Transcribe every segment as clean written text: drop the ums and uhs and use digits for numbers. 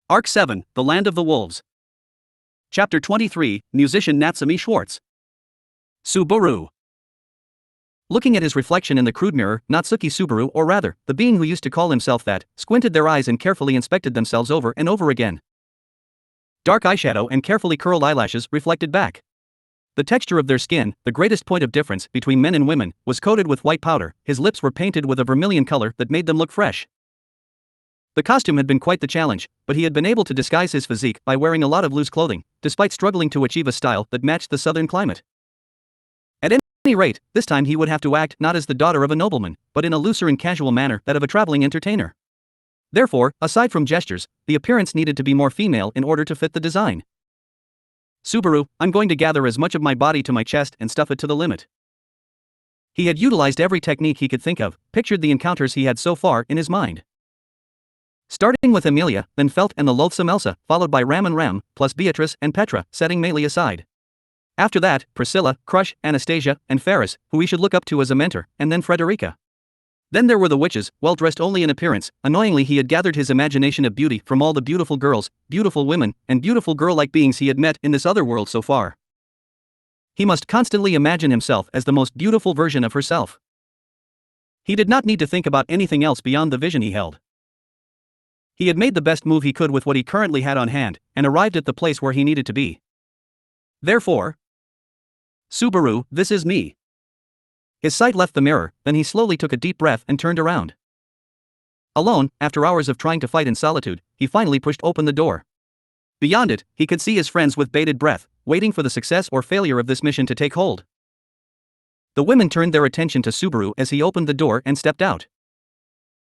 Arc 7, The Land of the Wolves. Chapter 23, Musician Natsumi Schwartz. Subaru. Looking at his reflection in the crude mirror, Natsuki Subaru, or rather, the being who used to call himself that, squinted their eyes and carefully inspected themselves over and over again. Dark eyeshadow and carefully curled eyelashes reflected back. The texture of their skin, the greatest point of difference between men and women, was coated with white powder. His lips were painted with a vermilion color that made them look fresh. The costume had been quite the challenge, but he had been able to disguise his physique by wearing a lot of loose clothing, despite struggling to achieve a style that matched the southern climate. At any rate, this time he would have to act not as the daughter of a nobleman, but in a looser and casual manner that of a traveling entertainer. Therefore, aside from gestures, the appearance needed to be more female in order to fit the design. Subaru, I'm going to gather as much of my body to my chest and stuff it to the limit. He had utilized every technique he could think of, pictured the encounters he had so far in his mind. Starting with Emilia, then Felt and the loathsome Elsa, followed by Ram and Ram, plus Beatrice and Petra, setting Melee aside. After that, Priscilla, Crush, Anastasia, and Ferris, who he should look up to as a mentor, and then Frederica. Then there were the witches, well dressed only in appearance. Annoyingly, he had gathered his imagination of beauty from all the beautiful girls, beautiful women, and beautiful girl-like beings he had met in this other world so far. He must constantly imagine himself as the most beautiful version of herself. He did not need to think about anything else beyond the vision he held. He had made the best move he could with what he currently had on hand, and arrived at the place where he needed to be. Therefore, Subaru, this is me. His sight left the mirror, then he slowly took a deep breath and turned around. Alone, after hours of trying to fight in solitude, he finally pushed open the door. Beyond it, he could see his friends with bated breath, waiting for the success or failure of this mission to take hold. The women turned their attention to Subaru as he opened the door and stepped out.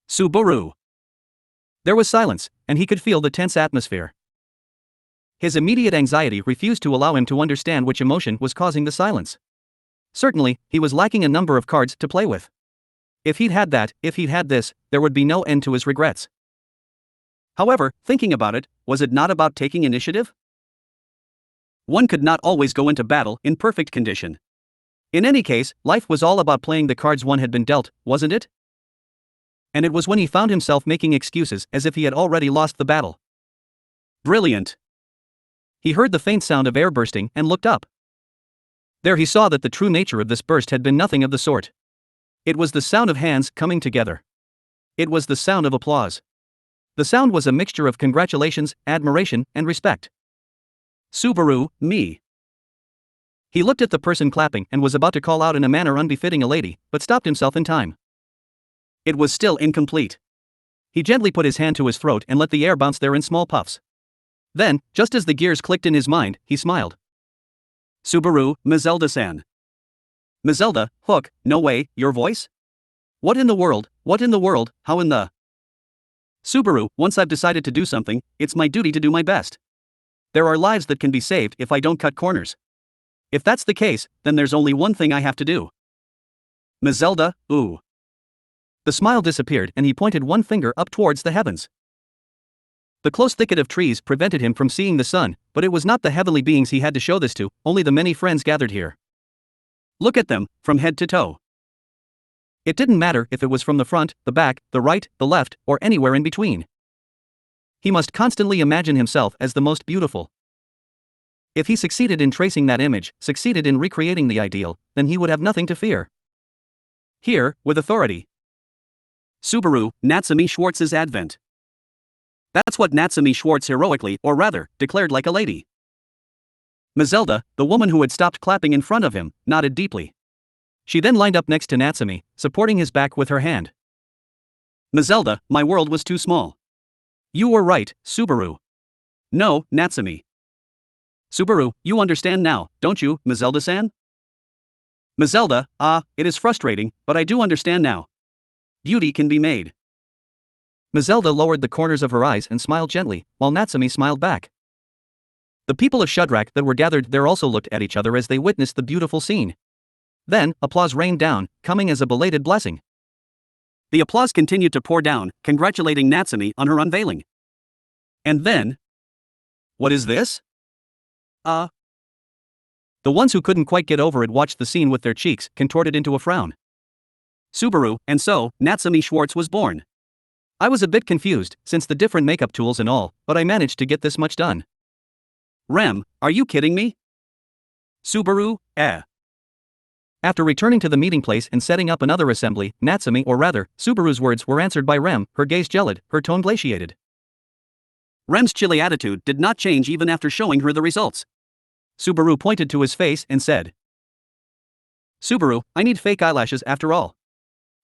Subaru. There was silence, and he could feel the tense atmosphere. His immediate anxiety refused to allow him to understand which emotion was causing the silence. Certainly, he was lacking a number of cards to play with. If he'd had that, if he'd had this, there would be no end to his regrets. However, thinking about it, was it not about taking initiative? One could not always go into battle in perfect condition. In any case, life was all about playing the cards one had been dealt, wasn't it? And it was when he found himself making excuses as if he had already lost the battle. Brilliant! He heard the faint sound of air bursting and looked up. There he saw that the true nature of this burst had been nothing of the sort. It was the sound of hands coming together. It was the sound of applause. The sound was a mixture of congratulations, admiration, and respect. Subaru, me. He looked at the person clapping and was about to call out in a manner unbefitting a lady, but stopped himself in time. It was still incomplete. He gently put his hand to his throat and let the air bounce there in small puffs. Then, just as the gears clicked in his mind, he smiled. Subaru, Mazelda-san. Mazelda, Hook, no way, your voice? What in the world, how in the… Subaru, once I've decided to do something, it's my duty to do my best. There are lives that can be saved if I don't cut corners. If that's the case, then there's only one thing I have to do. Mazelda, ooh. The smile disappeared and he pointed one finger up towards the heavens. The close thicket of trees prevented him from seeing the sun, but it was not the heavenly beings he had to show this to, only the many friends gathered here. Look at them, from head to toe. It didn't matter if it was from the front, the back, the right, the left, or anywhere in between. He must constantly imagine himself as the most beautiful. If he succeeded in tracing that image, succeeded in recreating the ideal, then he would have nothing to fear. Here, with authority. Subaru, Natsumi Schwartz's advent. That's what Natsumi Schwartz heroically, or rather, declared like a lady. Mazelda, the woman who had stopped clapping in front of him, nodded deeply. She then lined up next to Natsumi, supporting his back with her hand. Mazelda, my world was too small. You were right, Subaru. No, Natsumi. Subaru, you understand now, don't you, Mazelda-san? Mazelda, it is frustrating, but I do understand now. Beauty can be made. Mazelda lowered the corners of her eyes and smiled gently, while Natsumi smiled back. The people of Shudrak that were gathered there also looked at each other as they witnessed the beautiful scene. Then, applause rained down, coming as a belated blessing. The applause continued to pour down, congratulating Natsumi on her unveiling. And then… What is this? The ones who couldn't quite get over it watched the scene with their cheeks contorted into a frown. Subaru, and so, Natsumi Schwartz was born. I was a bit confused, since the different makeup tools and all, but I managed to get this much done. Rem, are you kidding me? Subaru, After returning to the meeting place and setting up another assembly, Natsumi, or rather, Subaru's words were answered by Rem, her gaze gelid, her tone glaciated. Rem's chilly attitude did not change even after showing her the results. Subaru pointed to his face and said, Subaru, I need fake eyelashes after all.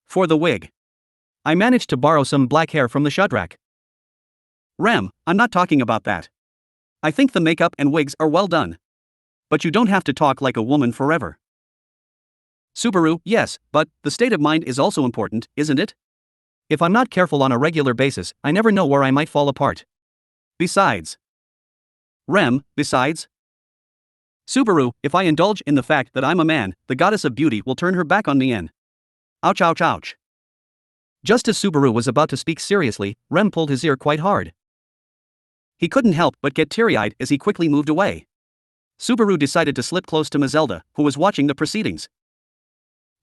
For the wig. I managed to borrow some black hair from the shadrack. Rem, I'm not talking about that. I think the makeup and wigs are well done. But you don't have to talk like a woman forever. Subaru, yes, but the state of mind is also important, isn't it? If I'm not careful on a regular basis, I never know where I might fall apart. Besides. Rem, besides? Subaru, if I indulge in the fact that I'm a man, the goddess of beauty will turn her back on me and. Ouch, ouch, ouch. Just as Subaru was about to speak seriously, Rem pulled his ear quite hard. He couldn't help but get teary-eyed as he quickly moved away. Subaru decided to slip close to Mazelda, who was watching the proceedings.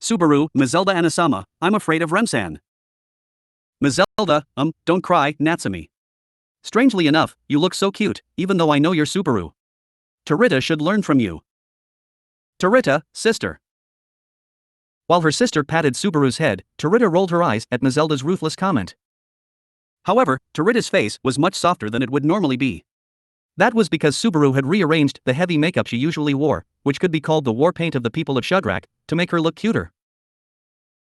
Subaru, Mazelda Anasama, I'm afraid of Rem-san. Mazelda, don't cry, Natsumi. Strangely enough, you look so cute, even though I know you're Subaru. Tarita should learn from you. Tarita, sister. While her sister patted Subaru's head, Tarita rolled her eyes at Mazelda's ruthless comment. However, Tarita's face was much softer than it would normally be. That was because Subaru had rearranged the heavy makeup she usually wore, which could be called the war paint of the people of Shadrach, to make her look cuter.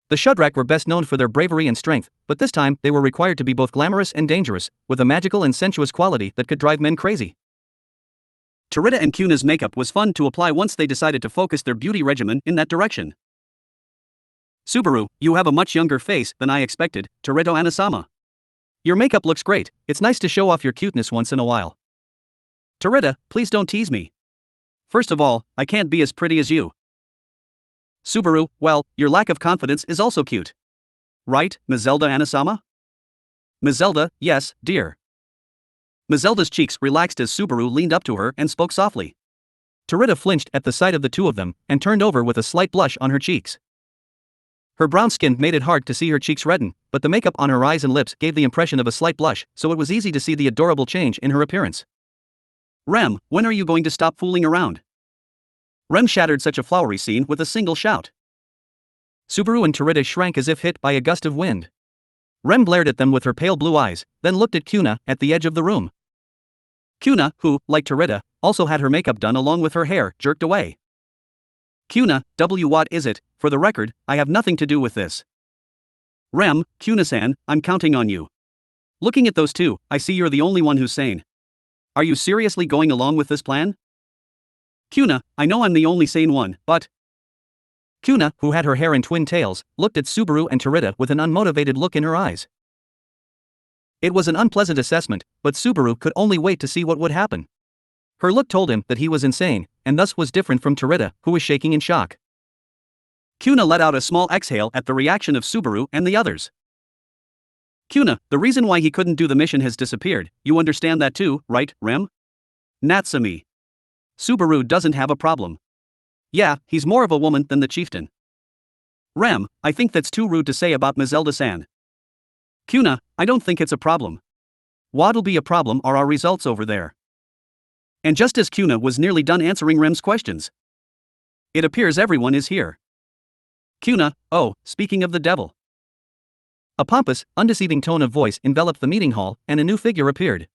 The Shadrach were best known for their bravery and strength, but this time they were required to be both glamorous and dangerous, with a magical and sensuous quality that could drive men crazy. Tarita and Kuna's makeup was fun to apply once they decided to focus their beauty regimen in that direction. Subaru, you have a much younger face than I expected, Tarita Anasama. Your makeup looks great, it's nice to show off your cuteness once in a while. Tarita, please don't tease me. First of all, I can't be as pretty as you. Subaru, well, your lack of confidence is also cute. Right, Mazelda Anasama? Mazelda, yes, dear. Mazelda's cheeks relaxed as Subaru leaned up to her and spoke softly. Tarita flinched at the sight of the two of them and turned over with a slight blush on her cheeks. Her brown skin made it hard to see her cheeks redden, but the makeup on her eyes and lips gave the impression of a slight blush, so it was easy to see the adorable change in her appearance. Rem, when are you going to stop fooling around? Rem shattered such a flowery scene with a single shout. Subaru and Tarita shrank as if hit by a gust of wind. Rem glared at them with her pale blue eyes, then looked at Kuna at the edge of the room. Kuna, who, like Tarita, also had her makeup done along with her hair, jerked away. Kuna, what is it? For the record, I have nothing to do with this. Rem, Kuna-san, I'm counting on you. Looking at those two, I see you're the only one who's sane. Are you seriously going along with this plan? Kuna, I know I'm the only sane one, but... Kuna, who had her hair in twin tails, looked at Subaru and Tarita with an unmotivated look in her eyes. It was an unpleasant assessment, but Subaru could only wait to see what would happen. Her look told him that he was insane, and thus was different from Tarita, who was shaking in shock. Kuna let out a small exhale at the reaction of Subaru and the others. Kuna, the reason why he couldn't do the mission has disappeared, you understand that too, right, Rem? Natsumi. Subaru doesn't have a problem. Yeah, he's more of a woman than the chieftain. Rem, I think that's too rude to say about Mazelda-san. Kuna, I don't think it's a problem. What'll be a problem are our results over there. And just as Kuna was nearly done answering Rem's questions. It appears everyone is here. Kuna, oh, speaking of the devil. A pompous, undeceiving tone of voice enveloped the meeting hall, and a new figure appeared.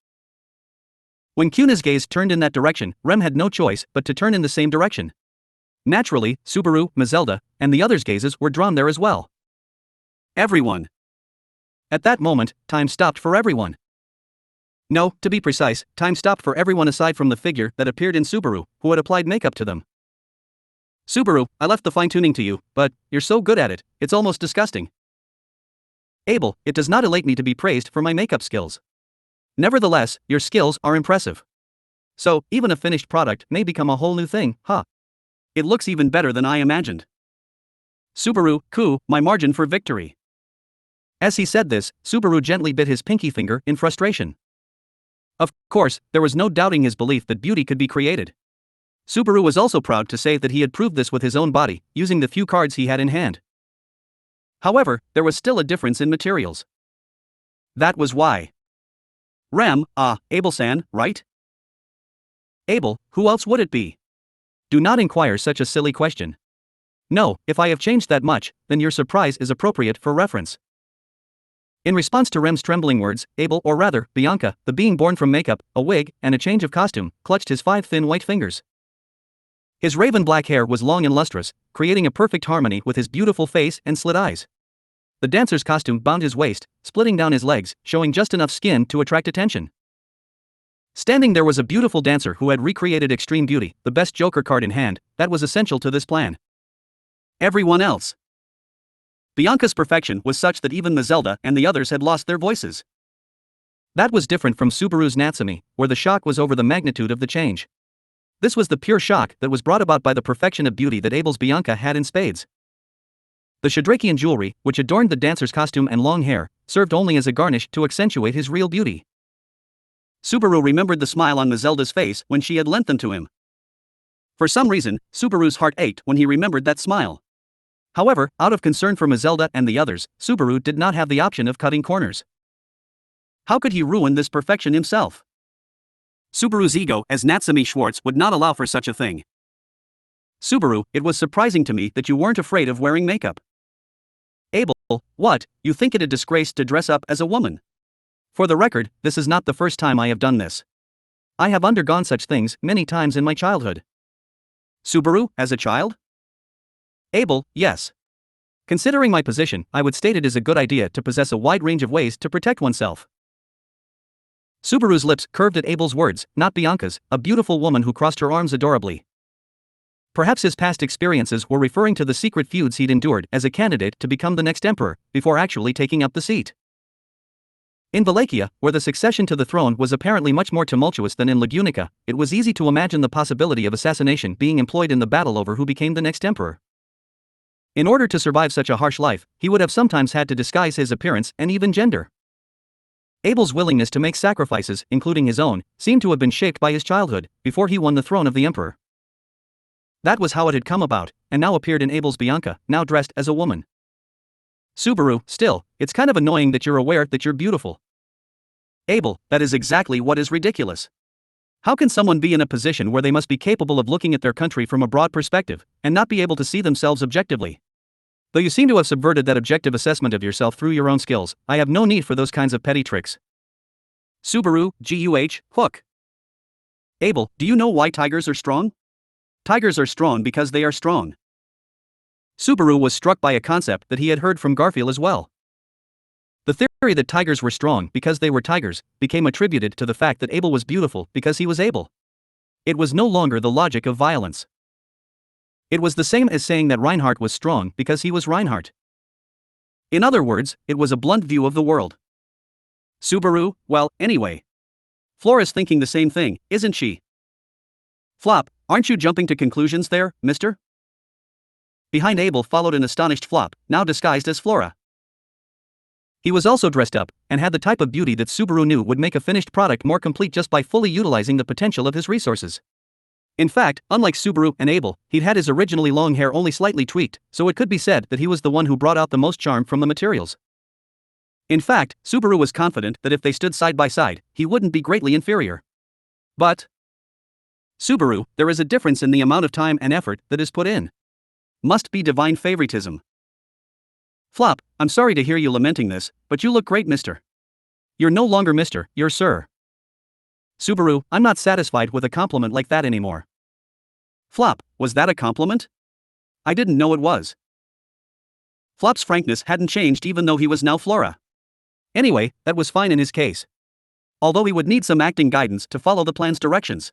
When Kuna's gaze turned in that direction, Rem had no choice but to turn in the same direction. Naturally, Subaru, Mazelda, and the others' gazes were drawn there as well. Everyone. At that moment, time stopped for everyone. No, to be precise, time stopped for everyone aside from the figure that appeared in Subaru, who had applied makeup to them. Subaru, I left the fine-tuning to you, but you're so good at it, it's almost disgusting. Abel, it does not elate me to be praised for my makeup skills. Nevertheless, your skills are impressive. So, even a finished product may become a whole new thing, huh? It looks even better than I imagined. Subaru, my margin for victory. As he said this, Subaru gently bit his pinky finger in frustration. Of course, there was no doubting his belief that beauty could be created. Subaru was also proud to say that he had proved this with his own body, using the few cards he had in hand. However, there was still a difference in materials. That was why. Abel-san, right? Abel, who else would it be? Do not inquire such a silly question. No, if I have changed that much, then your surprise is appropriate for reference. In response to Rem's trembling words, Abel, or rather, Bianca, the being born from makeup, a wig, and a change of costume, clutched his 5 thin white fingers. His raven black hair was long and lustrous, creating a perfect harmony with his beautiful face and slit eyes. The dancer's costume bound his waist, splitting down his legs, showing just enough skin to attract attention. Standing there was a beautiful dancer who had recreated extreme beauty, the best joker card in hand, that was essential to this plan. Everyone else. Bianca's perfection was such that even Mazelda and the others had lost their voices. That was different from Subaru's Natsumi, where the shock was over the magnitude of the change. This was the pure shock that was brought about by the perfection of beauty that Abel's Bianca had in spades. The Shadrakian jewelry, which adorned the dancer's costume and long hair, served only as a garnish to accentuate his real beauty. Subaru remembered the smile on Mazelda's face when she had lent them to him. For some reason, Subaru's heart ached when he remembered that smile. However, out of concern for Mazelda and the others, Subaru did not have the option of cutting corners. How could he ruin this perfection himself? Subaru's ego as Natsumi Schwartz would not allow for such a thing. Subaru, it was surprising to me that you weren't afraid of wearing makeup. Abel, what, you think it a disgrace to dress up as a woman? For the record, this is not the first time I have done this. I have undergone such things many times in my childhood. Subaru, as a child? Abel, yes. Considering my position, I would state it is a good idea to possess a wide range of ways to protect oneself. Subaru's lips curved at Abel's words, not Bianca's, a beautiful woman who crossed her arms adorably. Perhaps his past experiences were referring to the secret feuds he'd endured as a candidate to become the next emperor, before actually taking up the seat. In Wallachia, where the succession to the throne was apparently much more tumultuous than in Lagunica, it was easy to imagine the possibility of assassination being employed in the battle over who became the next emperor. In order to survive such a harsh life, he would have sometimes had to disguise his appearance and even gender. Abel's willingness to make sacrifices, including his own, seemed to have been shaped by his childhood, before he won the throne of the emperor. That was how it had come about, and now appeared in Abel's Bianca, now dressed as a woman. Subaru, still, it's kind of annoying that you're aware that you're beautiful. Abel, that is exactly what is ridiculous. How can someone be in a position where they must be capable of looking at their country from a broad perspective, and not be able to see themselves objectively? Though you seem to have subverted that objective assessment of yourself through your own skills, I have no need for those kinds of petty tricks. Subaru, hook. Abel, do you know why tigers are strong? Tigers are strong because they are strong. Subaru was struck by a concept that he had heard from Garfield as well. The theory that tigers were strong because they were tigers became attributed to the fact that Abel was beautiful because he was Abel. It was no longer the logic of violence. It was the same as saying that Reinhardt was strong because he was Reinhardt. In other words, it was a blunt view of the world. Subaru, well, anyway. Flora's thinking the same thing, isn't she? Flop, aren't you jumping to conclusions there, mister? Behind Abel followed an astonished Flop, now disguised as Flora. He was also dressed up, and had the type of beauty that Subaru knew would make a finished product more complete just by fully utilizing the potential of his resources. In fact, unlike Subaru and Abel, he'd had his originally long hair only slightly tweaked, so it could be said that he was the one who brought out the most charm from the materials. In fact, Subaru was confident that if they stood side by side, he wouldn't be greatly inferior. But Subaru, there is a difference in the amount of time and effort that is put in. Must be divine favoritism. Flop, I'm sorry to hear you lamenting this, but you look great, mister. You're no longer mister, you're sir. Subaru, I'm not satisfied with a compliment like that anymore. Flop, was that a compliment? I didn't know it was. Flop's frankness hadn't changed even though he was now Flora. Anyway, that was fine in his case. Although he would need some acting guidance to follow the plan's directions.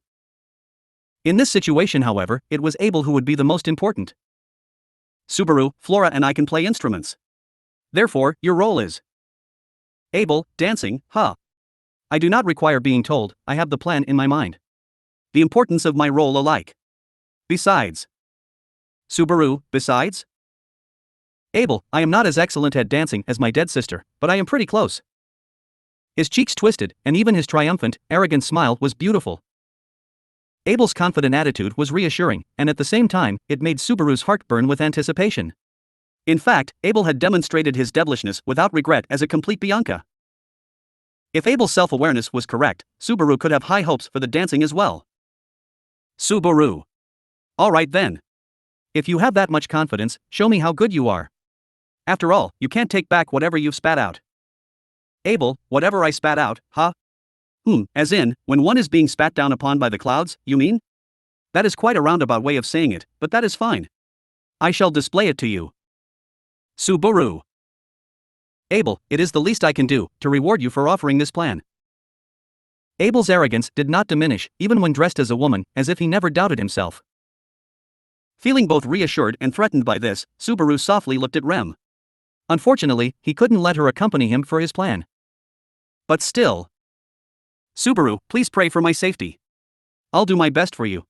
In this situation, however, it was Abel who would be the most important. Subaru, Flora and I can play instruments. Therefore, your role is Abel, dancing, huh? I do not require being told, I have the plan in my mind. The importance of my role alike. Besides. Subaru, besides? Abel, I am not as excellent at dancing as my dead sister, but I am pretty close. His cheeks twisted, and even his triumphant, arrogant smile was beautiful. Abel's confident attitude was reassuring, and at the same time, it made Subaru's heart burn with anticipation. In fact, Abel had demonstrated his devilishness without regret as a complete Bianca. If Abel's self-awareness was correct, Subaru could have high hopes for the dancing as well. Subaru. Alright then. If you have that much confidence, show me how good you are. After all, you can't take back whatever you've spat out. Abel, whatever I spat out, huh? As in, when one is being spat down upon by the clouds, you mean? That is quite a roundabout way of saying it, but that is fine. I shall display it to you. Subaru. Abel, it is the least I can do, to reward you for offering this plan. Abel's arrogance did not diminish, even when dressed as a woman, as if he never doubted himself. Feeling both reassured and threatened by this, Subaru softly looked at Rem. Unfortunately, he couldn't let her accompany him for his plan. But still. Subaru, please pray for my safety. I'll do my best for you.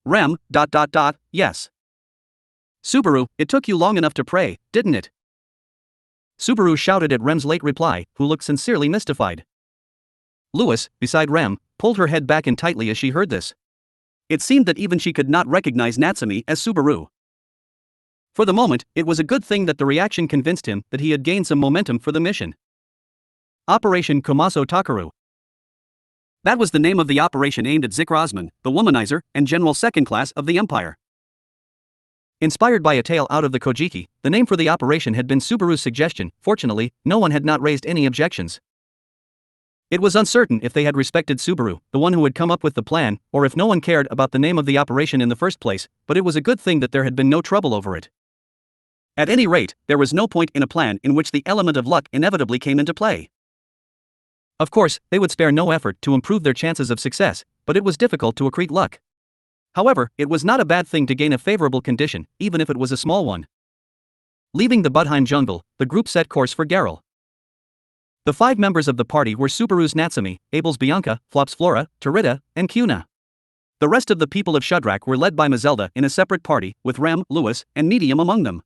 Rem, yes. Subaru, it took you long enough to pray, didn't it? Subaru shouted at Rem's late reply, who looked sincerely mystified. Louis, beside Rem, pulled her head back in tightly as she heard this. It seemed that even she could not recognize Natsumi as Subaru. For the moment, it was a good thing that the reaction convinced him that he had gained some momentum for the mission. Operation Komaso Takaru. That was the name of the operation aimed at Zik Rosman, the womanizer and general second class of the Empire. Inspired by a tale out of the Kojiki, the name for the operation had been Subaru's suggestion. Fortunately, no one had not raised any objections. It was uncertain if they had respected Subaru, the one who had come up with the plan, or if no one cared about the name of the operation in the first place, but it was a good thing that there had been no trouble over it. At any rate, there was no point in a plan in which the element of luck inevitably came into play. Of course, they would spare no effort to improve their chances of success, but it was difficult to accrete luck. However, it was not a bad thing to gain a favorable condition, even if it was a small one. Leaving the Budheim jungle, the group set course for Geril. The 5 members of the party were Subaru's Natsumi, Abel's Bianca, Flop's Flora, Tarita, and Kuna. The rest of the people of Shudrak were led by Mazelda in a separate party, with Rem, Louis, and Medium among them.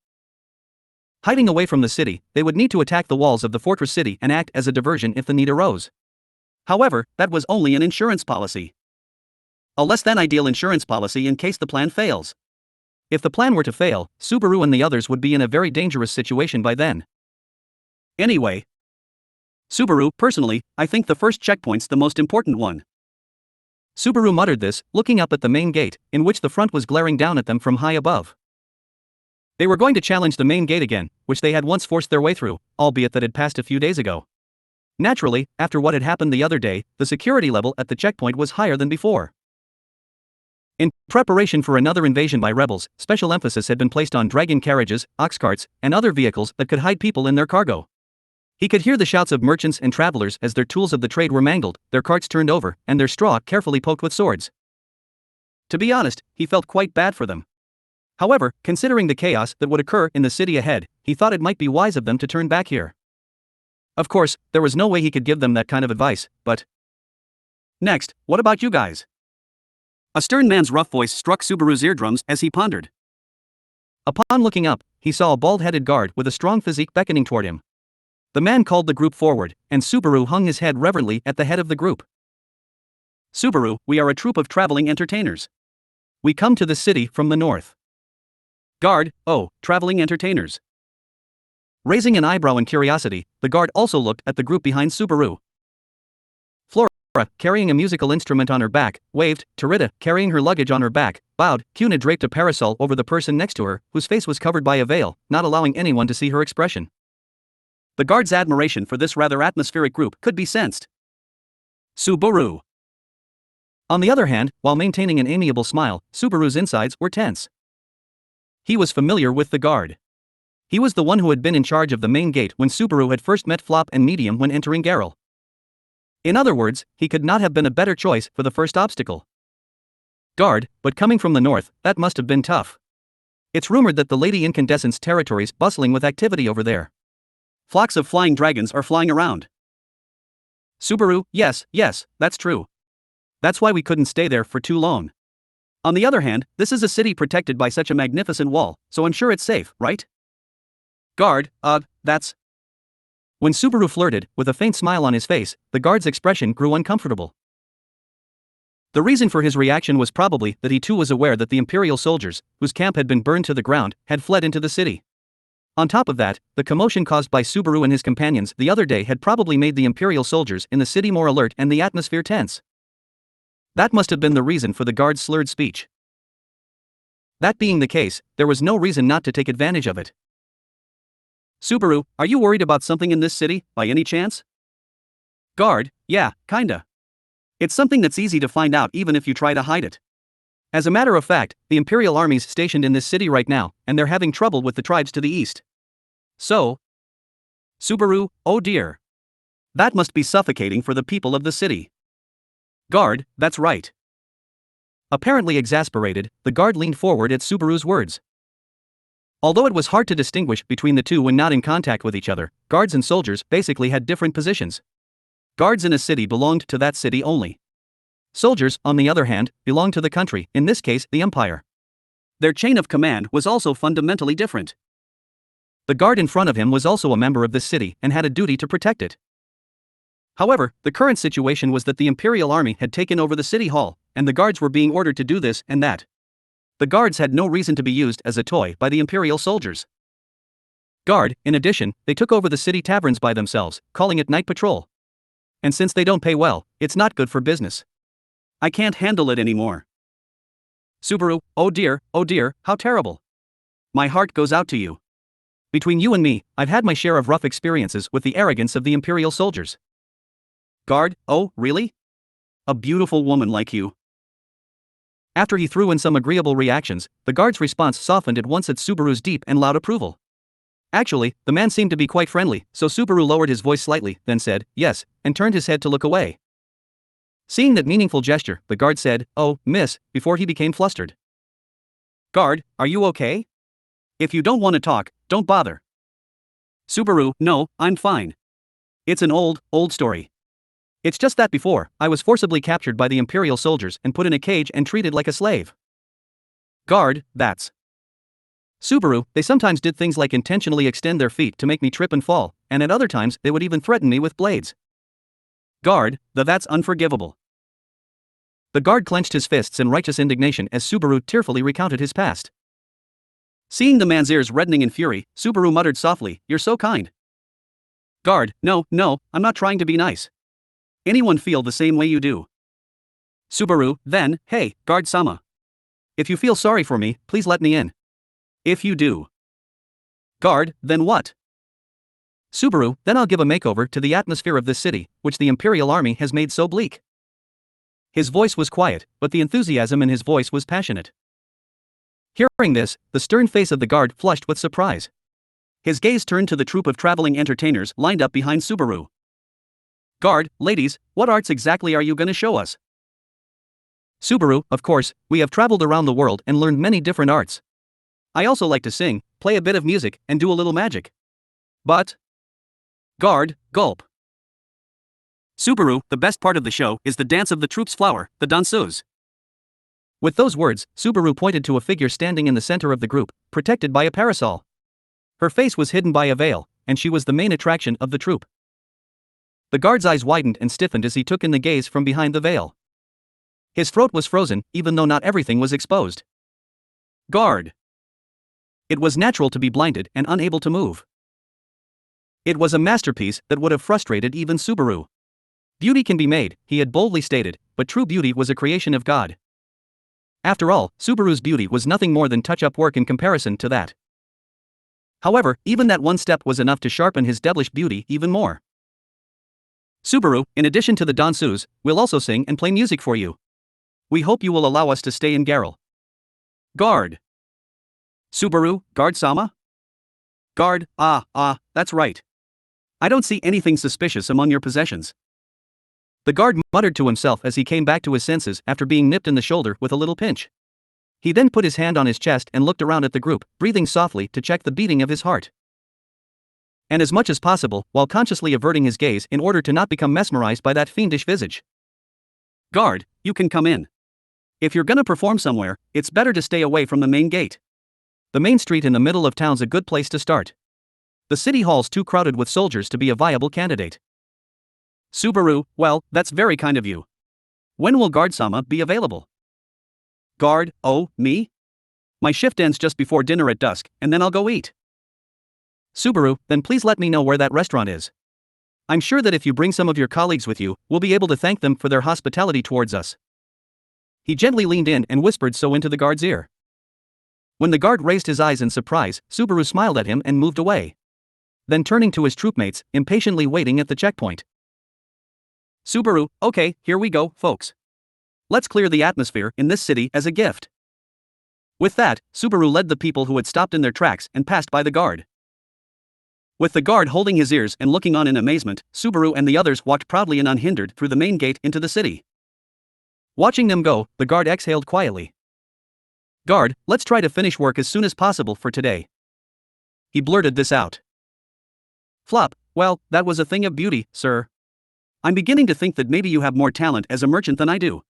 Hiding away from the city, they would need to attack the walls of the fortress city and act as a diversion if the need arose. However, that was only an insurance policy. A less than ideal insurance policy in case the plan fails. If the plan were to fail, Subaru and the others would be in a very dangerous situation by then. Anyway. Subaru, personally, I think the first checkpoint's the most important one. Subaru muttered this, looking up at the main gate, in which the front was glaring down at them from high above. They were going to challenge the main gate again, which they had once forced their way through, albeit that had passed a few days ago. Naturally, after what had happened the other day, the security level at the checkpoint was higher than before. In preparation for another invasion by rebels, special emphasis had been placed on dragon carriages, ox carts, and other vehicles that could hide people in their cargo. He could hear the shouts of merchants and travelers as their tools of the trade were mangled, their carts turned over, and their straw carefully poked with swords. To be honest, he felt quite bad for them. However, considering the chaos that would occur in the city ahead, he thought it might be wise of them to turn back here. Of course, there was no way he could give them that kind of advice, but... Next, what about you guys? A stern man's rough voice struck Subaru's eardrums as he pondered. Upon looking up, he saw a bald-headed guard with a strong physique beckoning toward him. The man called the group forward, and Subaru hung his head reverently at the head of the group. Subaru, we are a troupe of traveling entertainers. We come to the city from the north. Guard, oh, traveling entertainers. Raising an eyebrow in curiosity, the guard also looked at the group behind Subaru. Flora, carrying a musical instrument on her back, waved. Tarita, carrying her luggage on her back, bowed. Kuna draped a parasol over the person next to her, whose face was covered by a veil, not allowing anyone to see her expression. The guard's admiration for this rather atmospheric group could be sensed. Subaru. On the other hand, while maintaining an amiable smile, Subaru's insides were tense. He was familiar with the guard. He was the one who had been in charge of the main gate when Subaru had first met Flop and Medium when entering Geril. In other words, he could not have been a better choice for the first obstacle. Guard, but coming from the north, that must have been tough. It's rumored that the Lady Incandescent's territory's bustling with activity over there. Flocks of flying dragons are flying around. Subaru, yes, that's true. That's why we couldn't stay there for too long. On the other hand, this is a city protected by such a magnificent wall, so I'm sure it's safe, right? Guard, that's... When Subaru flirted, with a faint smile on his face, the guard's expression grew uncomfortable. The reason for his reaction was probably that he too was aware that the Imperial soldiers, whose camp had been burned to the ground, had fled into the city. On top of that, the commotion caused by Subaru and his companions the other day had probably made the Imperial soldiers in the city more alert and the atmosphere tense. That must have been the reason for the guard's slurred speech. That being the case, there was no reason not to take advantage of it. Subaru, are you worried about something in this city, by any chance? Guard, yeah, kinda. It's something that's easy to find out even if you try to hide it. As a matter of fact, the Imperial army's stationed in this city right now, and they're having trouble with the tribes to the east. So? Subaru, oh dear. That must be suffocating for the people of the city. Guard, that's right. Apparently exasperated, the guard leaned forward at Subaru's words. Although it was hard to distinguish between the two when not in contact with each other, guards and soldiers basically had different positions. Guards in a city belonged to that city only. Soldiers, on the other hand, belonged to the country, in this case, the empire. Their chain of command was also fundamentally different. The guard in front of him was also a member of this city and had a duty to protect it. However, the current situation was that the Imperial army had taken over the city hall, and the guards were being ordered to do this and that. The guards had no reason to be used as a toy by the Imperial soldiers. Guard, in addition, they took over the city taverns by themselves, calling it night patrol. And since they don't pay well, it's not good for business. I can't handle it anymore. Subaru, oh dear, how terrible. My heart goes out to you. Between you and me, I've had my share of rough experiences with the arrogance of the Imperial soldiers. Guard, oh, really? A beautiful woman like you. After he threw in some agreeable reactions, the guard's response softened at once at Subaru's deep and loud approval. Actually, the man seemed to be quite friendly, so Subaru lowered his voice slightly, then said, yes, and turned his head to look away. Seeing that meaningful gesture, the guard said, oh, miss, before he became flustered. Guard, are you okay? If you don't want to talk, don't bother. Subaru, no, I'm fine. It's an old story. It's just that before, I was forcibly captured by the Imperial soldiers and put in a cage and treated like a slave. Guard, that's. Subaru, they sometimes did things like intentionally extend their feet to make me trip and fall, and at other times they would even threaten me with blades. Guard, that's unforgivable. The guard clenched his fists in righteous indignation as Subaru tearfully recounted his past. Seeing the man's ears reddening in fury, Subaru muttered softly, you're so kind. Guard, no, I'm not trying to be nice. Anyone feel the same way you do? Subaru, then, hey, guard-sama. If you feel sorry for me, please let me in. If you do. Guard, then what? Subaru, then I'll give a makeover to the atmosphere of this city, which the Imperial army has made so bleak. His voice was quiet, but the enthusiasm in his voice was passionate. Hearing this, the stern face of the guard flushed with surprise. His gaze turned to the troupe of traveling entertainers lined up behind Subaru. Guard, ladies, what arts exactly are you gonna show us? Subaru, of course, we have traveled around the world and learned many different arts. I also like to sing, play a bit of music, and do a little magic. But... Guard, gulp. Subaru, the best part of the show is the dance of the troupe's flower, the danseuse. With those words, Subaru pointed to a figure standing in the center of the group, protected by a parasol. Her face was hidden by a veil, and she was the main attraction of the troupe. The guard's eyes widened and stiffened as he took in the gaze from behind the veil. His throat was frozen, even though not everything was exposed. Guard. It was natural to be blinded and unable to move. It was a masterpiece that would have frustrated even Subaru. Beauty can be made, he had boldly stated, but true beauty was a creation of God. After all, Subaru's beauty was nothing more than touch-up work in comparison to that. However, even that one step was enough to sharpen his devilish beauty even more. Subaru, in addition to the danseuse, we'll also sing and play music for you. We hope you will allow us to stay in Garel. Guard. Subaru, guard-sama? Guard, that's right. I don't see anything suspicious among your possessions. The guard muttered to himself as he came back to his senses after being nipped in the shoulder with a little pinch. He then put his hand on his chest and looked around at the group, breathing softly to check the beating of his heart. And as much as possible, while consciously averting his gaze in order to not become mesmerized by that fiendish visage. Guard, you can come in. If you're gonna perform somewhere, it's better to stay away from the main gate. The main street in the middle of town's a good place to start. The city hall's too crowded with soldiers to be a viable candidate. Subaru, well, that's very kind of you. When will guard-sama be available? Guard, oh, me? My shift ends just before dinner at dusk, and then I'll go eat. Subaru, then please let me know where that restaurant is. I'm sure that if you bring some of your colleagues with you, we'll be able to thank them for their hospitality towards us. He gently leaned in and whispered so into the guard's ear. When the guard raised his eyes in surprise, Subaru smiled at him and moved away. Then turning to his troopmates, impatiently waiting at the checkpoint. Subaru, okay, here we go, folks. Let's clear the atmosphere in this city as a gift. With that, Subaru led the people who had stopped in their tracks and passed by the guard. With the guard holding his ears and looking on in amazement, Subaru and the others walked proudly and unhindered through the main gate into the city. Watching them go, the guard exhaled quietly. Guard, let's try to finish work as soon as possible for today. He blurted this out. Flop, well, that was a thing of beauty, sir. I'm beginning to think that maybe you have more talent as a merchant than I do.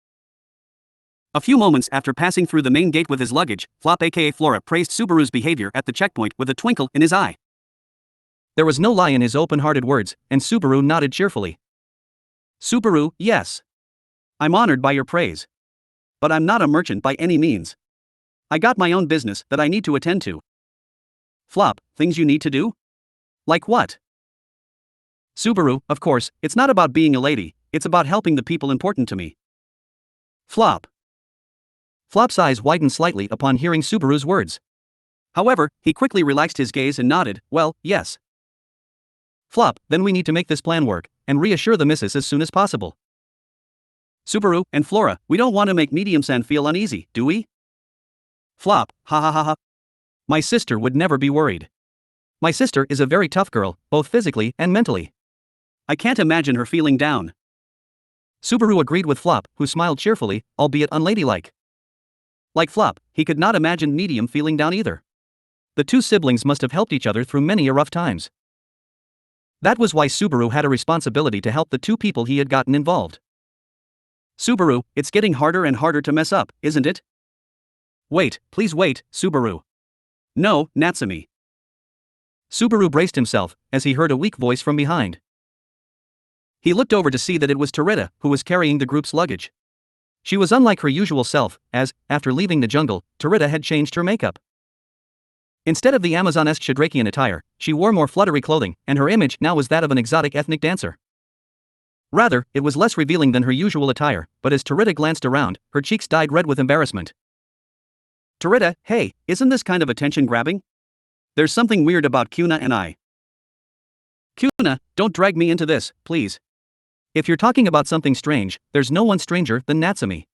A few moments after passing through the main gate with his luggage, Flop aka Flora praised Subaru's behavior at the checkpoint with a twinkle in his eye. There was no lie in his open-hearted words, and Subaru nodded cheerfully. Subaru, yes. I'm honored by your praise. But I'm not a merchant by any means. I got my own business that I need to attend to. Flop, things you need to do? Like what? Subaru, of course, it's not about being a lady, it's about helping the people important to me. Flop. Flop's eyes widened slightly upon hearing Subaru's words. However, he quickly relaxed his gaze and nodded, well, yes. Flop, then we need to make this plan work, and reassure the missus as soon as possible. Subaru and Flora, we don't want to make Medium-san feel uneasy, do we? Flop, ha ha ha ha. My sister would never be worried. My sister is a very tough girl, both physically and mentally. I can't imagine her feeling down. Subaru agreed with Flop, who smiled cheerfully, albeit unladylike. Like Flop, he could not imagine Medium feeling down either. The two siblings must have helped each other through many a rough times. That was why Subaru had a responsibility to help the two people he had gotten involved. Subaru, it's getting harder and harder to mess up, isn't it? Wait, please wait, Subaru. No, Natsumi. Subaru braced himself, as he heard a weak voice from behind. He looked over to see that it was Terita, who was carrying the group's luggage. She was unlike her usual self, as, after leaving the jungle, Terita had changed her makeup. Instead of the Amazon-esque Shadrakian attire, she wore more fluttery clothing, and her image now was that of an exotic ethnic dancer. Rather, it was less revealing than her usual attire, but as Terita glanced around, her cheeks dyed red with embarrassment. Terita, hey, isn't this kind of attention-grabbing? There's something weird about Kuna and I. Kuna, don't drag me into this, please. If you're talking about something strange, there's no one stranger than Natsumi.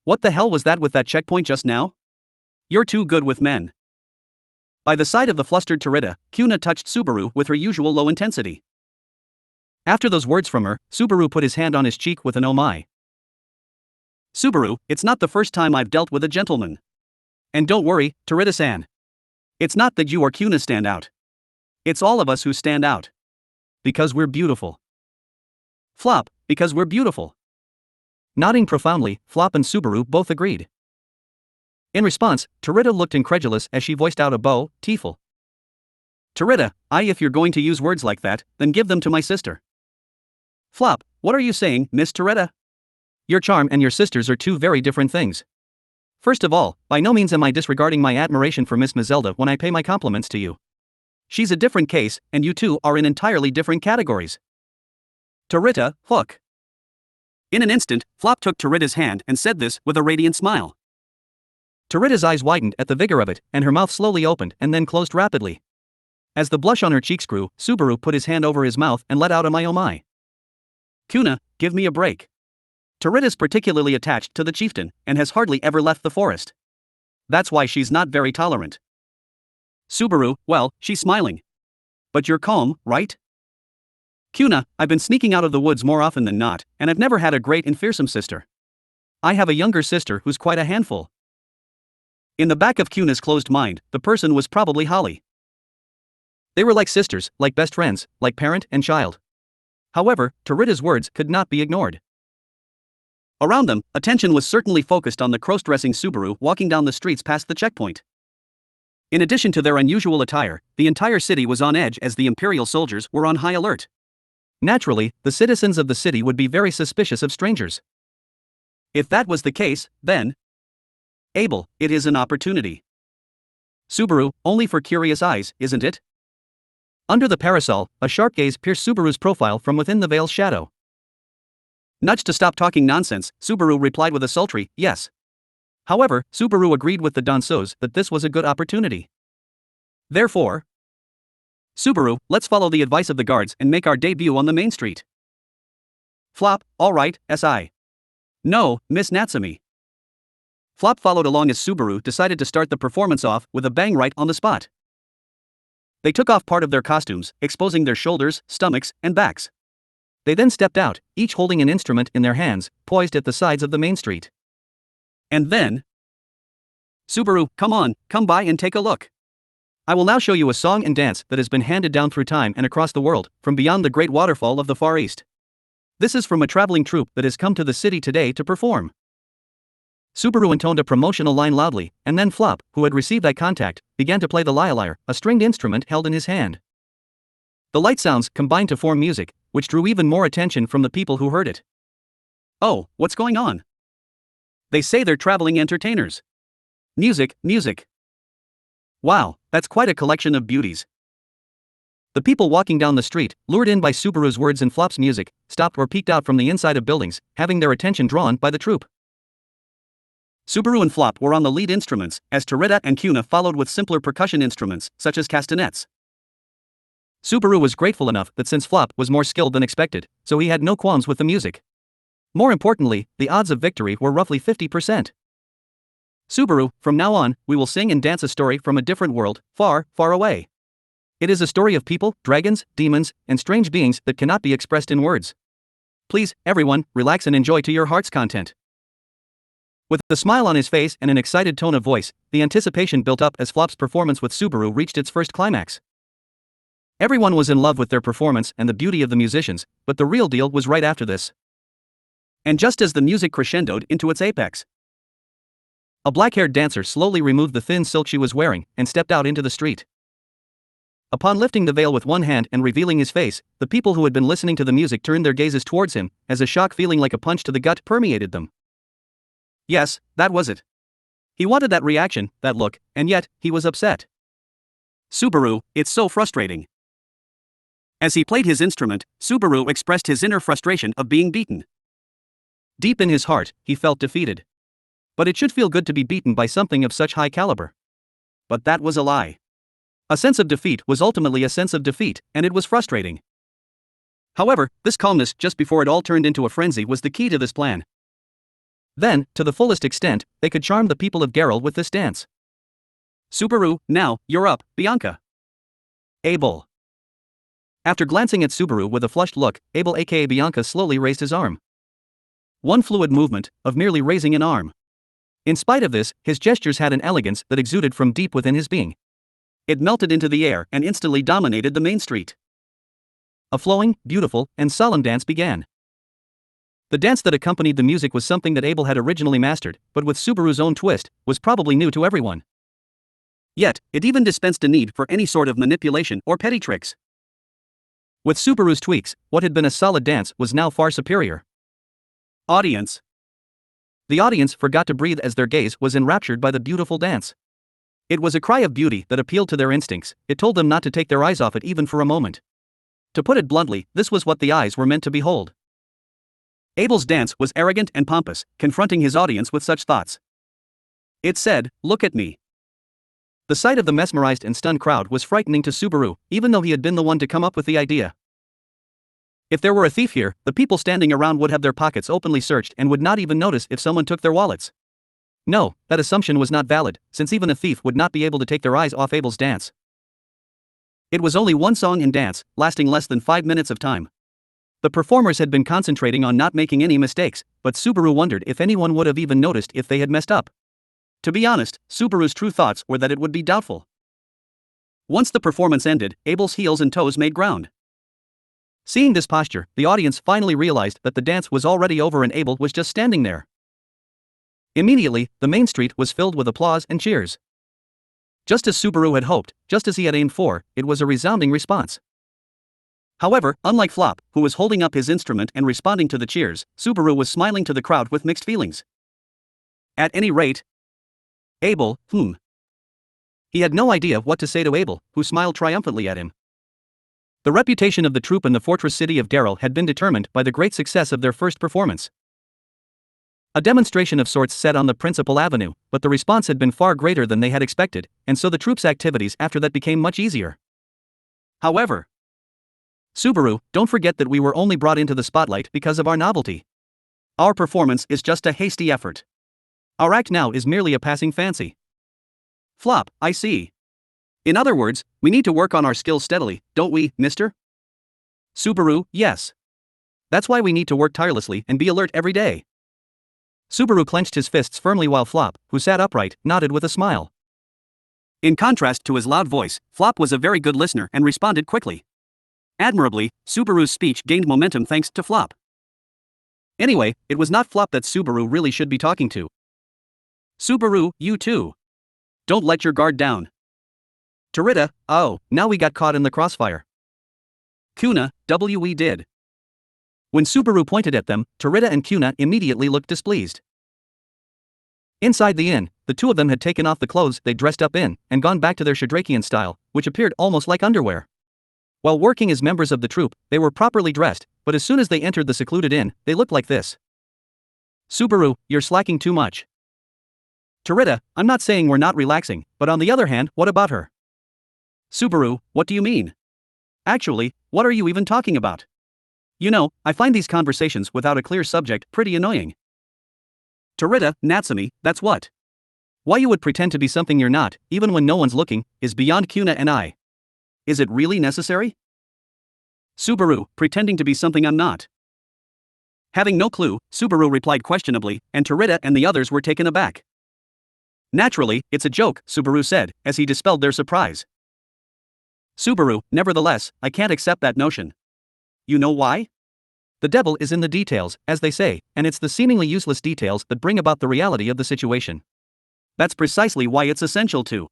What the hell was that with that checkpoint just now? You're too good with men. By the side of the flustered Terita, Kuna touched Subaru with her usual low intensity. After those words from her, Subaru put his hand on his cheek with an oh my. Subaru, it's not the first time I've dealt with a gentleman. And don't worry, Terita-san. It's not that you or Kuna stand out. It's all of us who stand out. Because we're beautiful. Flop, because we're beautiful. Nodding profoundly, Flop and Subaru both agreed. In response, Terita looked incredulous as she voiced out a beautiful. Terita, if you're going to use words like that, then give them to my sister. Flop, what are you saying, Miss Terita? Your charm and your sister's are two very different things. First of all, by no means am I disregarding my admiration for Miss Mazelda when I pay my compliments to you. She's a different case, and you two are in entirely different categories. Terita, hook. In an instant, Flop took Terita's hand and said this with a radiant smile. Terita's eyes widened at the vigor of it, and her mouth slowly opened and then closed rapidly. As the blush on her cheeks grew, Subaru put his hand over his mouth and let out a my oh my. Kuna, give me a break. Terita's particularly attached to the chieftain, and has hardly ever left the forest. That's why she's not very tolerant. Subaru, well, she's smiling. But you're calm, right? Kuna, I've been sneaking out of the woods more often than not, and I've never had a great and fearsome sister. I have a younger sister who's quite a handful. In the back of Kuna's closed mind, the person was probably Holly. They were like sisters, like best friends, like parent and child. However, Terita's words could not be ignored. Around them, attention was certainly focused on the cross-dressing Subaru walking down the streets past the checkpoint. In addition to their unusual attire, the entire city was on edge as the Imperial soldiers were on high alert. Naturally, the citizens of the city would be very suspicious of strangers. If that was the case, then Abel, it is an opportunity. Subaru, only for curious eyes, isn't it? Under the parasol, a sharp gaze pierced Subaru's profile from within the veil's shadow. Nudged to stop talking nonsense, Subaru replied with a sultry, yes. However, Subaru agreed with the danseuse that this was a good opportunity. Therefore, Subaru, let's follow the advice of the guards and make our debut on the main street. Flop, alright, SI. No, Miss Natsumi. Flop followed along as Subaru decided to start the performance off with a bang right on the spot. They took off part of their costumes, exposing their shoulders, stomachs, and backs. They then stepped out, each holding an instrument in their hands, poised at the sides of the main street. And then, Subaru, come on, come by and take a look. I will now show you a song and dance that has been handed down through time and across the world, from beyond the great waterfall of the Far East. This is from a traveling troupe that has come to the city today to perform. Subaru intoned a promotional line loudly, and then Flop, who had received eye contact, began to play the lyre, a stringed instrument held in his hand. The light sounds combined to form music, which drew even more attention from the people who heard it. Oh, what's going on? They say they're traveling entertainers. Music, music. Wow, that's quite a collection of beauties. The people walking down the street, lured in by Subaru's words and Flop's music, stopped or peeked out from the inside of buildings, having their attention drawn by the troupe. Subaru and Flop were on the lead instruments, as Toretta and Cuna followed with simpler percussion instruments, such as castanets. Subaru was grateful enough that since Flop was more skilled than expected, so he had no qualms with the music. More importantly, the odds of victory were roughly 50%. Subaru, from now on, we will sing and dance a story from a different world, far, far away. It is a story of people, dragons, demons, and strange beings that cannot be expressed in words. Please, everyone, relax and enjoy to your heart's content. With a smile on his face and an excited tone of voice, the anticipation built up as Flop's performance with Subaru reached its first climax. Everyone was in love with their performance and the beauty of the musicians, but the real deal was right after this. And just as the music crescendoed into its apex, a black-haired dancer slowly removed the thin silk she was wearing and stepped out into the street. Upon lifting the veil with one hand and revealing his face, the people who had been listening to the music turned their gazes towards him, as a shock feeling like a punch to the gut permeated them. Yes, that was it. He wanted that reaction, that look, and yet, he was upset. Subaru, it's so frustrating. As he played his instrument, Subaru expressed his inner frustration of being beaten. Deep in his heart, he felt defeated. But it should feel good to be beaten by something of such high caliber. But that was a lie. A sense of defeat was ultimately a sense of defeat, and it was frustrating. However, this calmness just before it all turned into a frenzy was the key to this plan. Then, to the fullest extent, they could charm the people of Geralt with this dance. Subaru, now, you're up, Bianca. Abel. After glancing at Subaru with a flushed look, Abel aka Bianca slowly raised his arm. One fluid movement, of merely raising an arm. In spite of this, his gestures had an elegance that exuded from deep within his being. It melted into the air and instantly dominated the main street. A flowing, beautiful, and solemn dance began. The dance that accompanied the music was something that Abel had originally mastered, but with Subaru's own twist, was probably new to everyone. Yet, it even dispensed a need for any sort of manipulation or petty tricks. With Subaru's tweaks, what had been a solid dance was now far superior. Audience. The audience forgot to breathe as their gaze was enraptured by the beautiful dance. It was a cry of beauty that appealed to their instincts. It told them not to take their eyes off it even for a moment. To put it bluntly, this was what the eyes were meant to behold. Abel's dance was arrogant and pompous, confronting his audience with such thoughts. It said, "Look at me." The sight of the mesmerized and stunned crowd was frightening to Subaru, even though he had been the one to come up with the idea. If there were a thief here, the people standing around would have their pockets openly searched and would not even notice if someone took their wallets. No, that assumption was not valid, since even a thief would not be able to take their eyes off Abel's dance. It was only one song and dance, lasting less than 5 minutes of time. The performers had been concentrating on not making any mistakes, but Subaru wondered if anyone would have even noticed if they had messed up. To be honest, Subaru's true thoughts were that it would be doubtful. Once the performance ended, Abel's heels and toes made ground. Seeing this posture, the audience finally realized that the dance was already over and Abel was just standing there. Immediately, the main street was filled with applause and cheers. Just as Subaru had hoped, just as he had aimed for, it was a resounding response. However, unlike Flop, who was holding up his instrument and responding to the cheers, Subaru was smiling to the crowd with mixed feelings. At any rate, Abel, He had no idea what to say to Abel, who smiled triumphantly at him. The reputation of the troupe in the fortress city of Daryl had been determined by the great success of their first performance. A demonstration of sorts set on the principal avenue, but the response had been far greater than they had expected, and so the troupe's activities after that became much easier. However, Subaru, don't forget that we were only brought into the spotlight because of our novelty. Our performance is just a hasty effort. Our act now is merely a passing fancy. Flop, I see. In other words, we need to work on our skills steadily, don't we, mister? Subaru, yes. That's why we need to work tirelessly and be alert every day. Subaru clenched his fists firmly while Flop, who sat upright, nodded with a smile. In contrast to his loud voice, Flop was a very good listener and responded quickly. Admirably, Subaru's speech gained momentum thanks to Flop. Anyway, it was not Flop that Subaru really should be talking to. Subaru, you too. Don't let your guard down. Tarita, oh, now we got caught in the crossfire. Kuna, we did. When Subaru pointed at them, Tarita and Kuna immediately looked displeased. Inside the inn, the two of them had taken off the clothes they dressed up in and gone back to their Shadrakian style, which appeared almost like underwear. While working as members of the troupe, they were properly dressed, but as soon as they entered the secluded inn, they looked like this. Subaru, you're slacking too much. Tarita, I'm not saying we're not relaxing, but on the other hand, what about her? Subaru, what do you mean? Actually, what are you even talking about? You know, I find these conversations without a clear subject pretty annoying. Tarita, Natsumi, that's what. Why you would pretend to be something you're not, even when no one's looking, is beyond Kuna and I. Is it really necessary? Subaru, pretending to be something I'm not. Having no clue, Subaru replied questionably, and Tarita and the others were taken aback. Naturally, it's a joke, Subaru said, as he dispelled their surprise. Subaru, nevertheless, I can't accept that notion. You know why? The devil is in the details, as they say, and it's the seemingly useless details that bring about the reality of the situation. That's precisely why it's essential to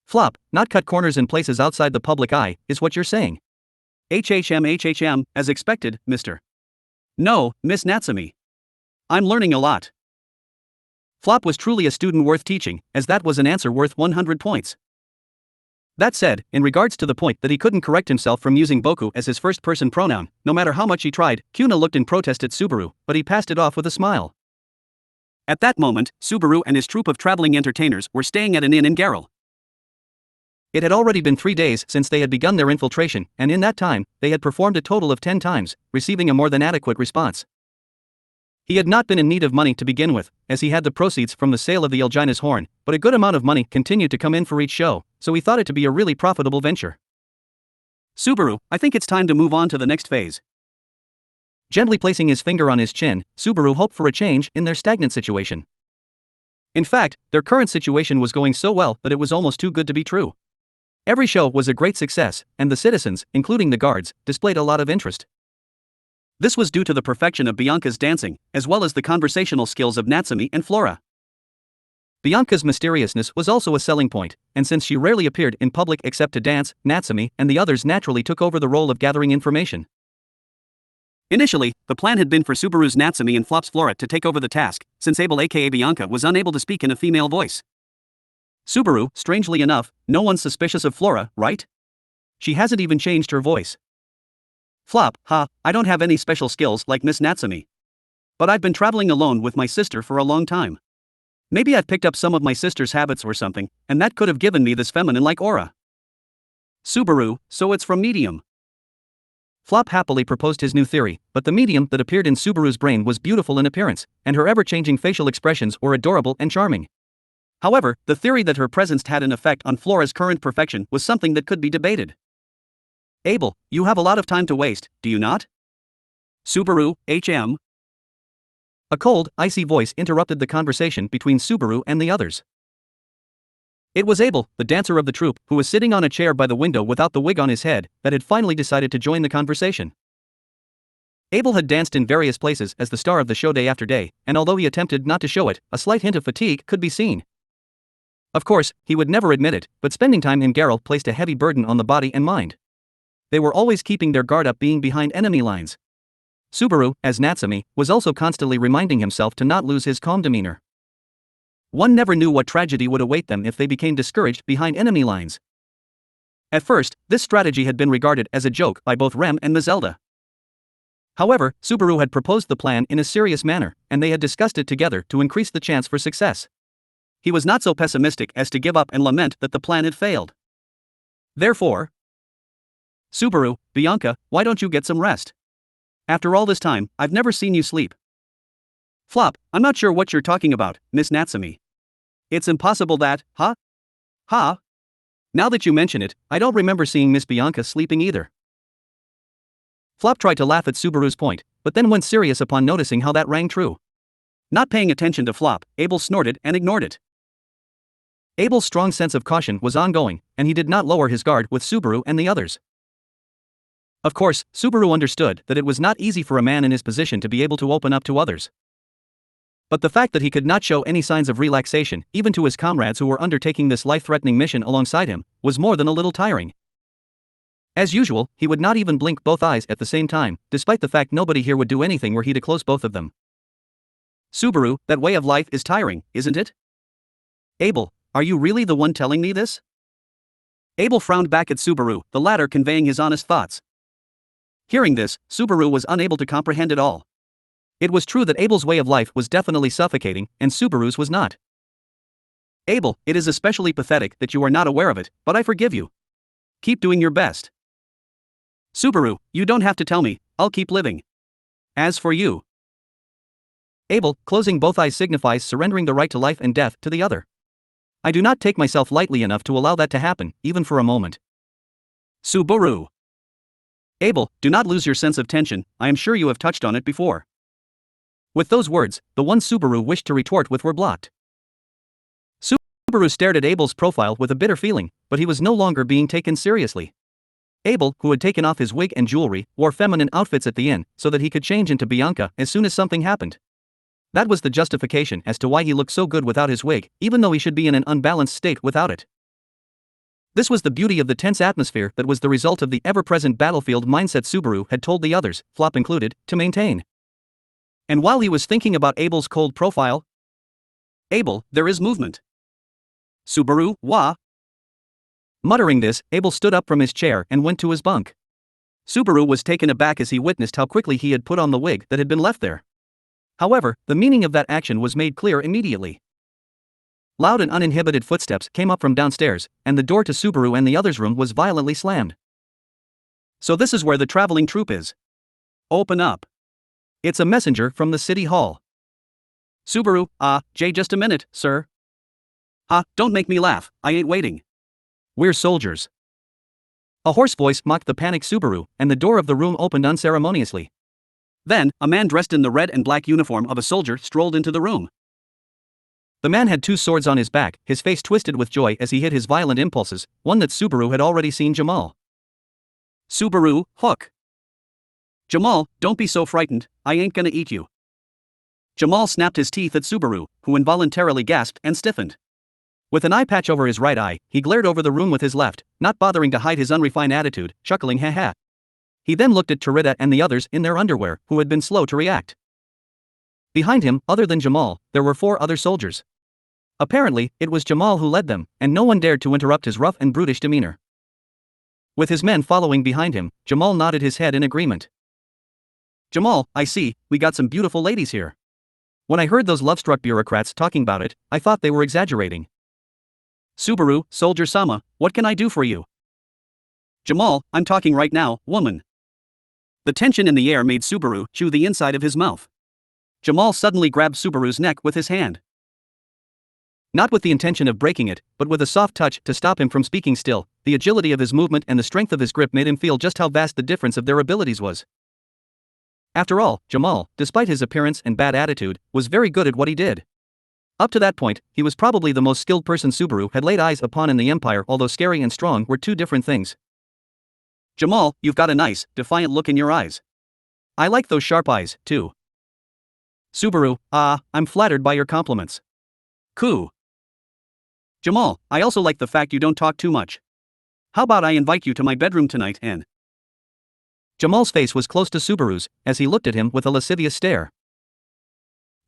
Flop, not cut corners in places outside the public eye, is what you're saying. HHM, as expected, mister. No, Miss Natsumi. I'm learning a lot. Flop was truly a student worth teaching, as that was an answer worth 100 points. That said, in regards to the point that he couldn't correct himself from using boku as his first-person pronoun, no matter how much he tried, Kuna looked in protest at Subaru, but he passed it off with a smile. At that moment, Subaru and his troupe of traveling entertainers were staying at an inn in Garrel. It had already been 3 days since they had begun their infiltration, and in that time, they had performed a total of 10 times, receiving a more than adequate response. He had not been in need of money to begin with, as he had the proceeds from the sale of the Elgina's horn, but a good amount of money continued to come in for each show, so he thought it to be a really profitable venture. Subaru, I think it's time to move on to the next phase. Gently placing his finger on his chin, Subaru hoped for a change in their stagnant situation. In fact, their current situation was going so well that it was almost too good to be true. Every show was a great success, and the citizens, including the guards, displayed a lot of interest. This was due to the perfection of Bianca's dancing, as well as the conversational skills of Natsumi and Flora. Bianca's mysteriousness was also a selling point, and since she rarely appeared in public except to dance, Natsumi and the others naturally took over the role of gathering information. Initially, the plan had been for Subaru's Natsumi and Flop's Flora to take over the task, since Abel aka Bianca was unable to speak in a female voice. Subaru, strangely enough, no one's suspicious of Flora, right? She hasn't even changed her voice. Flop, I don't have any special skills like Miss Natsumi. But I've been traveling alone with my sister for a long time. Maybe I've picked up some of my sister's habits or something, and that could have given me this feminine-like aura. Subaru, so it's from medium. Flop happily proposed his new theory, but the medium that appeared in Subaru's brain was beautiful in appearance, and her ever-changing facial expressions were adorable and charming. However, the theory that her presence had an effect on Flora's current perfection was something that could be debated. Abel, you have a lot of time to waste, do you not? Subaru, HM. A cold, icy voice interrupted the conversation between Subaru and the others. It was Abel, the dancer of the troupe, who was sitting on a chair by the window without the wig on his head, that had finally decided to join the conversation. Abel had danced in various places as the star of the show day after day, and although he attempted not to show it, a slight hint of fatigue could be seen. Of course, he would never admit it, but spending time in Garrel placed a heavy burden on the body and mind. They were always keeping their guard up, being behind enemy lines. Subaru, as Natsumi, was also constantly reminding himself to not lose his calm demeanor. One never knew what tragedy would await them if they became discouraged behind enemy lines. At first, this strategy had been regarded as a joke by both Rem and Mazelda. However, Subaru had proposed the plan in a serious manner, and they had discussed it together to increase the chance for success. He was not so pessimistic as to give up and lament that the plan had failed. Therefore, Subaru, Bianca, why don't you get some rest? After all this time, I've never seen you sleep. Flop, I'm not sure what you're talking about, Miss Natsumi. It's impossible that, huh? Ha? Now that you mention it, I don't remember seeing Miss Bianca sleeping either. Flop tried to laugh at Subaru's point, but then went serious upon noticing how that rang true. Not paying attention to Flop, Abel snorted and ignored it. Abel's strong sense of caution was ongoing, and he did not lower his guard with Subaru and the others. Of course, Subaru understood that it was not easy for a man in his position to be able to open up to others. But the fact that he could not show any signs of relaxation, even to his comrades who were undertaking this life-threatening mission alongside him, was more than a little tiring. As usual, he would not even blink both eyes at the same time, despite the fact nobody here would do anything were he to close both of them. Subaru, that way of life is tiring, isn't it? Abel, are you really the one telling me this? Abel frowned back at Subaru, the latter conveying his honest thoughts. Hearing this, Subaru was unable to comprehend it all. It was true that Abel's way of life was definitely suffocating, and Subaru's was not. Abel, it is especially pathetic that you are not aware of it, but I forgive you. Keep doing your best. Subaru, you don't have to tell me, I'll keep living. As for you. Abel, closing both eyes signifies surrendering the right to life and death to the other. I do not take myself lightly enough to allow that to happen, even for a moment. Subaru. Abel, do not lose your sense of tension, I am sure you have touched on it before. With those words, the ones Subaru wished to retort with were blocked. Subaru stared at Abel's profile with a bitter feeling, but he was no longer being taken seriously. Abel, who had taken off his wig and jewelry, wore feminine outfits at the inn, so that he could change into Bianca as soon as something happened. That was the justification as to why he looked so good without his wig, even though he should be in an unbalanced state without it. This was the beauty of the tense atmosphere that was the result of the ever-present battlefield mindset Subaru had told the others, Flop included, to maintain. And while he was thinking about Abel's cold profile, Abel, there is movement. Subaru, wah. Muttering this, Abel stood up from his chair and went to his bunk. Subaru was taken aback as he witnessed how quickly he had put on the wig that had been left there. However, the meaning of that action was made clear immediately. Loud and uninhibited footsteps came up from downstairs, and the door to Subaru and the others' room was violently slammed. So this is where the traveling troupe is. Open up. It's a messenger from the city hall. Subaru, Jay, just a minute, sir. Don't make me laugh, I ain't waiting. We're soldiers. A hoarse voice mocked the panicked Subaru, and the door of the room opened unceremoniously. Then, a man dressed in the red and black uniform of a soldier strolled into the room. The man had two swords on his back, his face twisted with joy as he hid his violent impulses, one that Subaru had already seen Jamal. Subaru, hook. Jamal, don't be so frightened, I ain't gonna eat you. Jamal snapped his teeth at Subaru, who involuntarily gasped and stiffened. With an eye patch over his right eye, he glared over the room with his left, not bothering to hide his unrefined attitude, chuckling ha. He then looked at Tarita and the others in their underwear, who had been slow to react. Behind him, other than Jamal, there were 4 other soldiers. Apparently, it was Jamal who led them, and no one dared to interrupt his rough and brutish demeanor. With his men following behind him, Jamal nodded his head in agreement. Jamal, I see, we got some beautiful ladies here. When I heard those love-struck bureaucrats talking about it, I thought they were exaggerating. Subaru, Soldier Sama, what can I do for you? Jamal, I'm talking right now, woman. The tension in the air made Subaru chew the inside of his mouth. Jamal suddenly grabbed Subaru's neck with his hand. Not with the intention of breaking it, but with a soft touch to stop him from speaking still, the agility of his movement and the strength of his grip made him feel just how vast the difference of their abilities was. After all, Jamal, despite his appearance and bad attitude, was very good at what he did. Up to that point, he was probably the most skilled person Subaru had laid eyes upon in the Empire, although scary and strong were two different things. Jamal, you've got a nice, defiant look in your eyes. I like those sharp eyes, too. Subaru, I'm flattered by your compliments. Cool. Jamal, I also like the fact you don't talk too much. How about I invite you to my bedroom tonight and... Jamal's face was close to Subaru's, as he looked at him with a lascivious stare.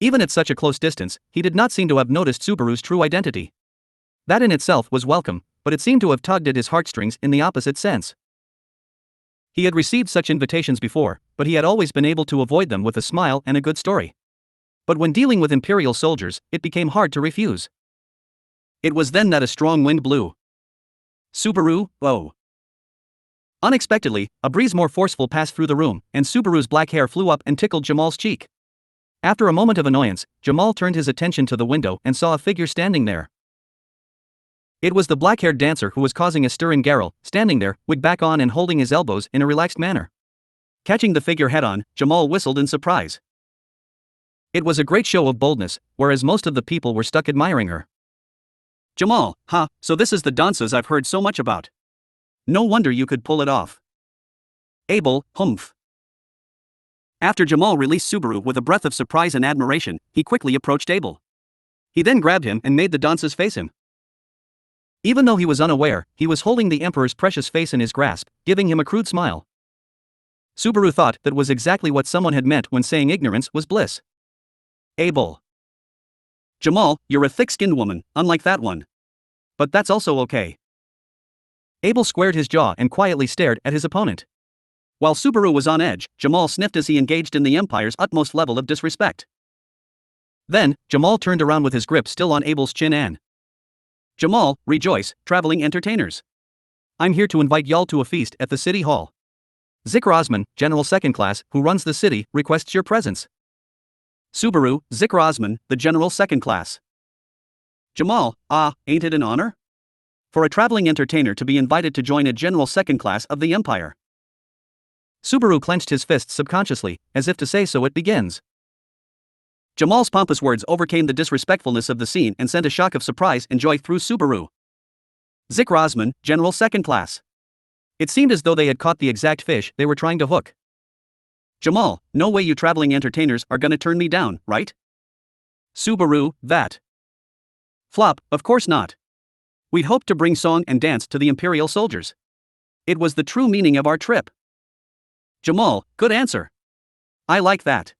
Even at such a close distance, he did not seem to have noticed Subaru's true identity. That in itself was welcome, but it seemed to have tugged at his heartstrings in the opposite sense. He had received such invitations before, but he had always been able to avoid them with a smile and a good story. But when dealing with imperial soldiers, it became hard to refuse. It was then that a strong wind blew. Subaru, oh. Unexpectedly, a breeze more forceful passed through the room, and Subaru's black hair flew up and tickled Jamal's cheek. After a moment of annoyance, Jamal turned his attention to the window and saw a figure standing there. It was the black-haired dancer who was causing a stir in Garrel, standing there, wig back on and holding his elbows in a relaxed manner. Catching the figure head-on, Jamal whistled in surprise. It was a great show of boldness, whereas most of the people were stuck admiring her. Jamal, so this is the dances I've heard so much about. No wonder you could pull it off. Abel, humph. After Jamal released Subaru with a breath of surprise and admiration, he quickly approached Abel. He then grabbed him and made the dances face him. Even though he was unaware, he was holding the Emperor's precious face in his grasp, giving him a crude smile. Subaru thought that was exactly what someone had meant when saying ignorance was bliss. Abel. Jamal, you're a thick-skinned woman, unlike that one. But that's also okay. Abel squared his jaw and quietly stared at his opponent. While Subaru was on edge, Jamal sniffed as he engaged in the Empire's utmost level of disrespect. Then, Jamal turned around with his grip still on Abel's chin and Jamal, rejoice, traveling entertainers. I'm here to invite y'all to a feast at the City Hall. Zikr Osman, General Second Class, who runs the city, requests your presence. Subaru, Zikr Osman, the General Second Class. Jamal, ain't it an honor? For a traveling entertainer to be invited to join a General Second Class of the Empire. Subaru clenched his fists subconsciously, as if to say so it begins. Jamal's pompous words overcame the disrespectfulness of the scene and sent a shock of surprise and joy through Subaru. Zikr Osman, General Second Class. It seemed as though they had caught the exact fish they were trying to hook. Jamal, no way you traveling entertainers are gonna turn me down, right? Subaru, that. Flop, of course not. We'd hoped to bring song and dance to the Imperial soldiers. It was the true meaning of our trip. Jamal, good answer. I like that.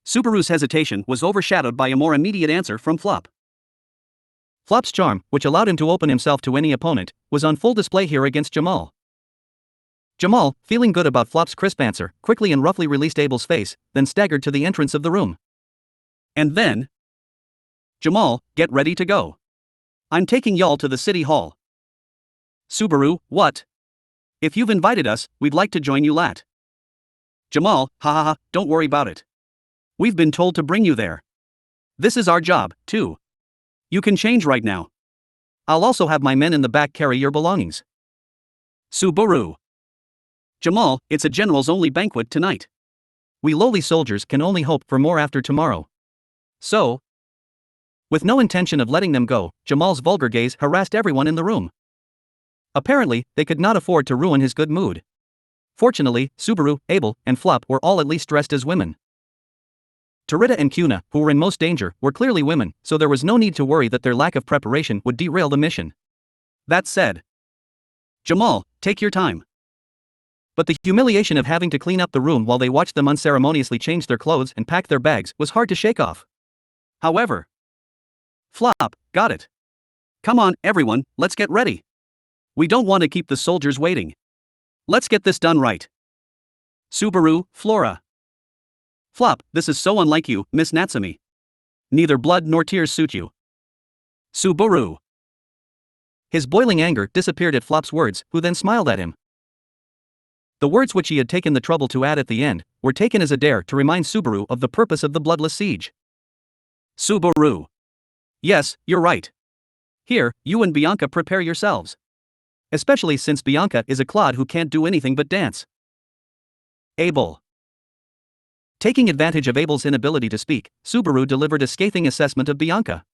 Subaru's hesitation was overshadowed by a more immediate answer from Flop. Flop's charm, which allowed him to open himself to any opponent, was on full display here against Jamal. Jamal, feeling good about Flop's crisp answer, quickly and roughly released Abel's face, then staggered to the entrance of the room. And then, Jamal, get ready to go. I'm taking y'all to the City Hall. Subaru, what? If you've invited us, we'd like to join you lat. Jamal, don't worry about it. We've been told to bring you there. This is our job, too. You can change right now. I'll also have my men in the back carry your belongings. Subaru. Jamal, it's a general's only banquet tonight. We lowly soldiers can only hope for more after tomorrow. So, with no intention of letting them go, Jamal's vulgar gaze harassed everyone in the room. Apparently, they could not afford to ruin his good mood. Fortunately, Subaru, Abel, and Flop were all at least dressed as women. Tarita and Kuna, who were in most danger, were clearly women, so there was no need to worry that their lack of preparation would derail the mission. That said, Jamal, take your time. But the humiliation of having to clean up the room while they watched them unceremoniously change their clothes and pack their bags was hard to shake off. However, Flop, got it. Come on, everyone, let's get ready. We don't want to keep the soldiers waiting. Let's get this done right. Subaru, Flora. Flop, this is so unlike you, Miss Natsumi. Neither blood nor tears suit you. Subaru. His boiling anger disappeared at Flop's words, who then smiled at him. The words which he had taken the trouble to add at the end were taken as a dare to remind Subaru of the purpose of the bloodless siege. Subaru. Yes, you're right. Here, you and Bianca prepare yourselves. Especially since Bianca is a clod who can't do anything but dance. Abel. Taking advantage of Abel's inability to speak, Subaru delivered a scathing assessment of Bianca.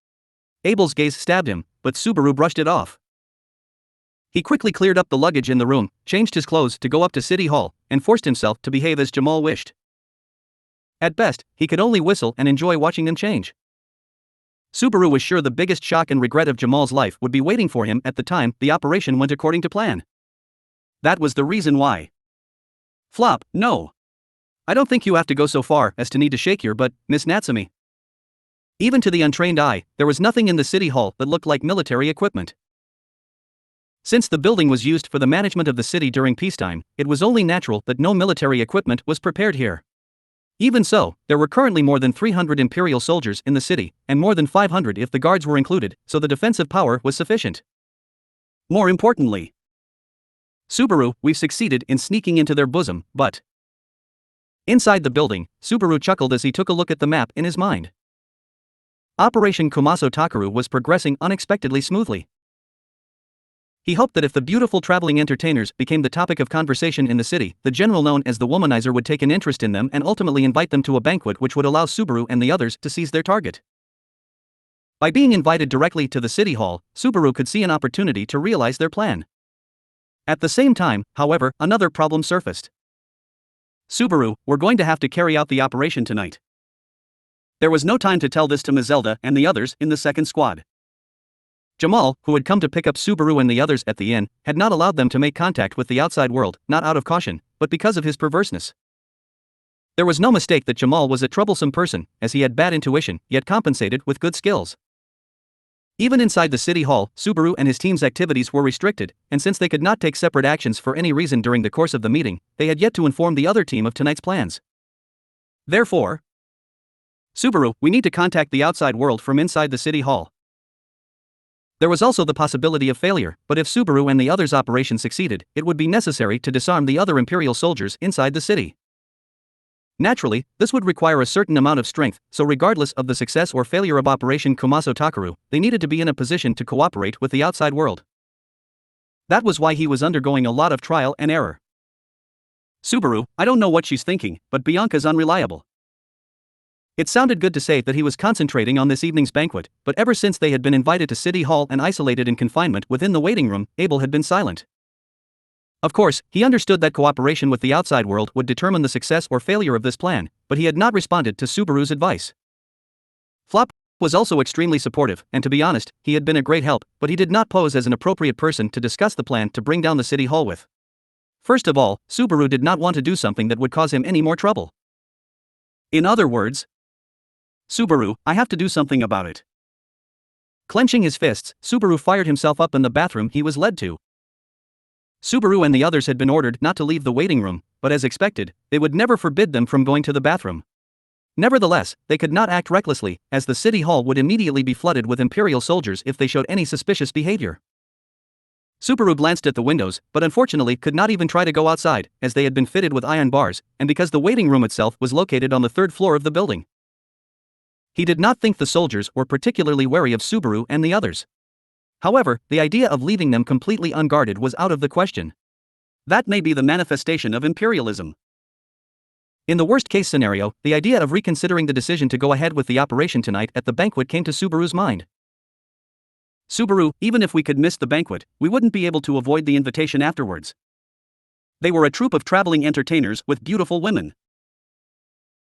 Abel's gaze stabbed him, but Subaru brushed it off. He quickly cleared up the luggage in the room, changed his clothes to go up to City Hall, and forced himself to behave as Jamal wished. At best, he could only whistle and enjoy watching them change. Subaru was sure the biggest shock and regret of Jamal's life would be waiting for him at the time the operation went according to plan. That was the reason why. Flop, no. I don't think you have to go so far as to need to shake your butt, Miss Natsumi. Even to the untrained eye, there was nothing in the City Hall that looked like military equipment. Since the building was used for the management of the city during peacetime, it was only natural that no military equipment was prepared here. Even so, there were currently more than 300 Imperial soldiers in the city, and more than 500 if the guards were included, so the defensive power was sufficient. More importantly, Subaru, we've succeeded in sneaking into their bosom, but... Inside the building, Subaru chuckled as he took a look at the map in his mind. Operation Kumaso Takaru was progressing unexpectedly smoothly. He hoped that if the beautiful traveling entertainers became the topic of conversation in the city, the general known as the womanizer would take an interest in them and ultimately invite them to a banquet which would allow Subaru and the others to seize their target. By being invited directly to the city hall, Subaru could see an opportunity to realize their plan. At the same time, however, another problem surfaced. Subaru, we're going to have to carry out the operation tonight. There was no time to tell this to Mazelda and the others in the second squad. Jamal, who had come to pick up Subaru and the others at the inn, had not allowed them to make contact with the outside world, not out of caution, but because of his perverseness. There was no mistake that Jamal was a troublesome person, as he had bad intuition, yet compensated with good skills. Even inside the city hall, Subaru and his team's activities were restricted, and since they could not take separate actions for any reason during the course of the meeting, they had yet to inform the other team of tonight's plans. Therefore, Subaru, we need to contact the outside world from inside the city hall. There was also the possibility of failure, but if Subaru and the others' operation succeeded, it would be necessary to disarm the other Imperial soldiers inside the city. Naturally, this would require a certain amount of strength, so regardless of the success or failure of Operation Kumaso Takaru, they needed to be in a position to cooperate with the outside world. That was why he was undergoing a lot of trial and error. Subaru, I don't know what she's thinking, but Bianca's unreliable. It sounded good to say that he was concentrating on this evening's banquet, but ever since they had been invited to City Hall and isolated in confinement within the waiting room, Abel had been silent. Of course, he understood that cooperation with the outside world would determine the success or failure of this plan, but he had not responded to Subaru's advice. Flop was also extremely supportive, and to be honest, he had been a great help, but he did not pose as an appropriate person to discuss the plan to bring down the City Hall with. First of all, Subaru did not want to do something that would cause him any more trouble. In other words, Subaru, I have to do something about it. Clenching his fists, Subaru fired himself up in the bathroom he was led to. Subaru and the others had been ordered not to leave the waiting room, but as expected, they would never forbid them from going to the bathroom. Nevertheless, they could not act recklessly, as the city hall would immediately be flooded with Imperial soldiers if they showed any suspicious behavior. Subaru glanced at the windows, but unfortunately could not even try to go outside, as they had been fitted with iron bars, and because the waiting room itself was located on the third floor of the building. He did not think the soldiers were particularly wary of Subaru and the others. However, the idea of leaving them completely unguarded was out of the question. That may be the manifestation of imperialism. In the worst-case scenario, the idea of reconsidering the decision to go ahead with the operation tonight at the banquet came to Subaru's mind. Subaru, even if we could miss the banquet, we wouldn't be able to avoid the invitation afterwards. They were a troupe of traveling entertainers with beautiful women.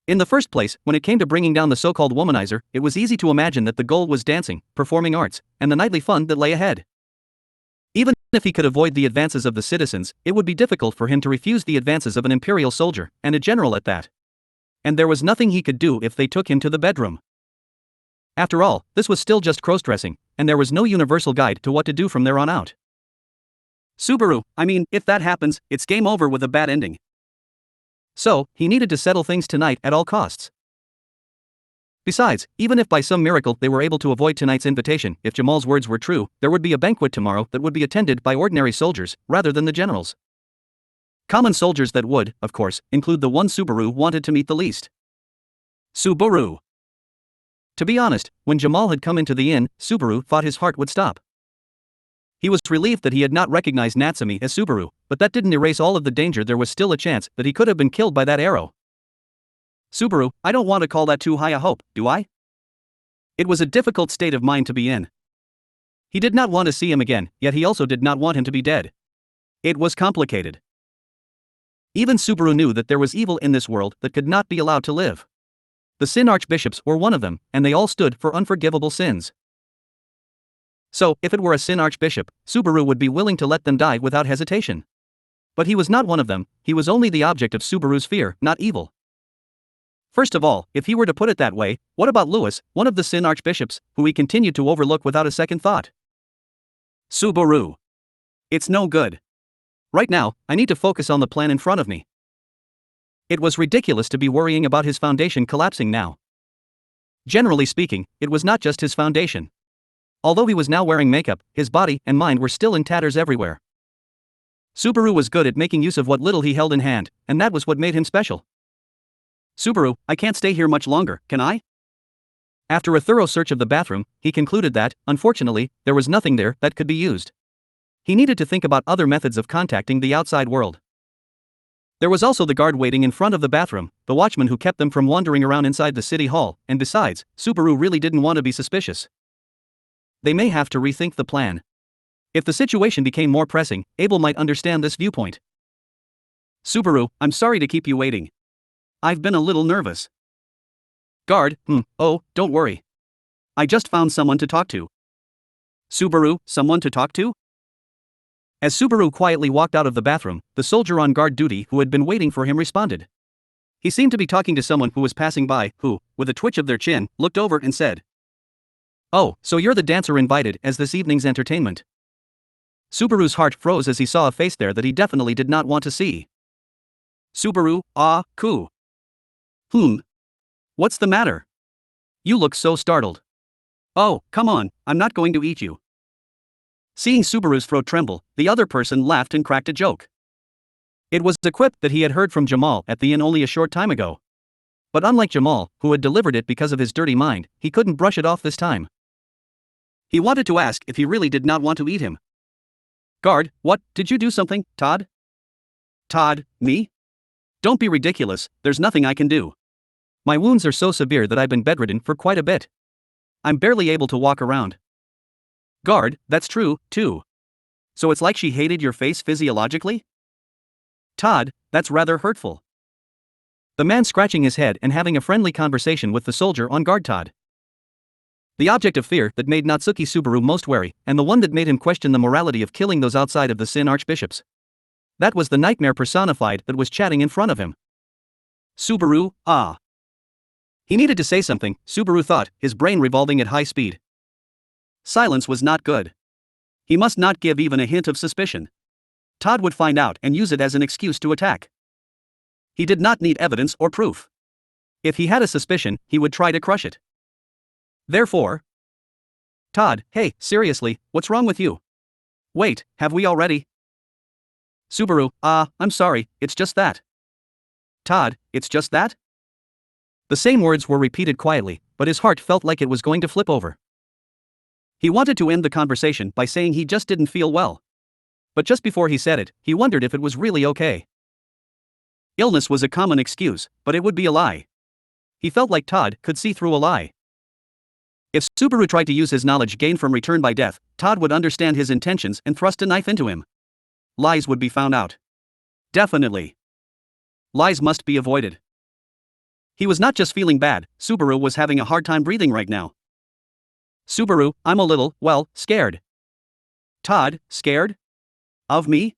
In the first place, when it came to bringing down the so-called womanizer, it was easy to imagine that the goal was dancing, performing arts, and the nightly fun that lay ahead. Even if he could avoid the advances of the citizens, it would be difficult for him to refuse the advances of an Imperial soldier, and a general at that. And there was nothing he could do if they took him to the bedroom. After all, this was still just cross-dressing, and there was no universal guide to what to do from there on out. Subaru, I mean, if that happens, it's game over with a bad ending. So, he needed to settle things tonight at all costs. Besides, even if by some miracle they were able to avoid tonight's invitation, if Jamal's words were true, there would be a banquet tomorrow that would be attended by ordinary soldiers, rather than the generals. Common soldiers that would, of course, include the one Subaru wanted to meet the least. Subaru. To be honest, when Jamal had come into the inn, Subaru thought his heart would stop. He was relieved that he had not recognized Natsumi as Subaru, but that didn't erase all of the danger. There was still a chance that he could have been killed by that arrow. Subaru, I don't want to call that too high a hope, do I? It was a difficult state of mind to be in. He did not want to see him again, yet he also did not want him to be dead. It was complicated. Even Subaru knew that there was evil in this world that could not be allowed to live. The Sin Archbishops were one of them, and they all stood for unforgivable sins. So, if it were a Sin Archbishop, Subaru would be willing to let them die without hesitation. But he was not one of them, he was only the object of Subaru's fear, not evil. First of all, if he were to put it that way, what about Louis, one of the Sin Archbishops, who he continued to overlook without a second thought? Subaru. It's no good. Right now, I need to focus on the plan in front of me. It was ridiculous to be worrying about his foundation collapsing now. Generally speaking, it was not just his foundation. Although he was now wearing makeup, his body and mind were still in tatters everywhere. Subaru was good at making use of what little he held in hand, and that was what made him special. Subaru, I can't stay here much longer, can I? After a thorough search of the bathroom, he concluded that, unfortunately, there was nothing there that could be used. He needed to think about other methods of contacting the outside world. There was also the guard waiting in front of the bathroom, the watchman who kept them from wandering around inside the city hall, and besides, Subaru really didn't want to be suspicious. They may have to rethink the plan. If the situation became more pressing, Abel might understand this viewpoint. Subaru, I'm sorry to keep you waiting. I've been a little nervous. Guard, oh, don't worry. I just found someone to talk to. Subaru, someone to talk to? As Subaru quietly walked out of the bathroom, the soldier on guard duty who had been waiting for him responded. He seemed to be talking to someone who was passing by, who, with a twitch of their chin, looked over and said, "Oh, so you're the dancer invited as this evening's entertainment." Subaru's heart froze as he saw a face there that he definitely did not want to see. Subaru, cool. What's the matter? You look so startled. Oh, come on, I'm not going to eat you. Seeing Subaru's throat tremble, the other person laughed and cracked a joke. It was a quip that he had heard from Jamal at the inn only a short time ago. But unlike Jamal, who had delivered it because of his dirty mind, he couldn't brush it off this time. He wanted to ask if he really did not want to eat him. Guard, what, did you do something, Todd? Todd, me? Don't be ridiculous, there's nothing I can do. My wounds are so severe that I've been bedridden for quite a bit. I'm barely able to walk around. Guard, that's true, too. So it's like she hated your face physiologically? Todd, that's rather hurtful. The man scratching his head and having a friendly conversation with the soldier on guard. Todd. The object of fear that made Natsuki Subaru most wary, and the one that made him question the morality of killing those outside of the Sin archbishops. That was the nightmare personified that was chatting in front of him. Subaru, He needed to say something, Subaru thought, his brain revolving at high speed. Silence was not good. He must not give even a hint of suspicion. Todd would find out and use it as an excuse to attack. He did not need evidence or proof. If he had a suspicion, he would try to crush it. Therefore, Todd, hey, seriously, what's wrong with you? Wait, have we already? Subaru, I'm sorry, it's just that. Todd, it's just that? The same words were repeated quietly, but his heart felt like it was going to flip over. He wanted to end the conversation by saying he just didn't feel well. But just before he said it, he wondered if it was really okay. Illness was a common excuse, but it would be a lie. He felt like Todd could see through a lie. If Subaru tried to use his knowledge gained from Return by Death, Todd would understand his intentions and thrust a knife into him. Lies would be found out. Definitely. Lies must be avoided. He was not just feeling bad, Subaru was having a hard time breathing right now. Subaru, I'm a little, scared. Todd, scared? Of me?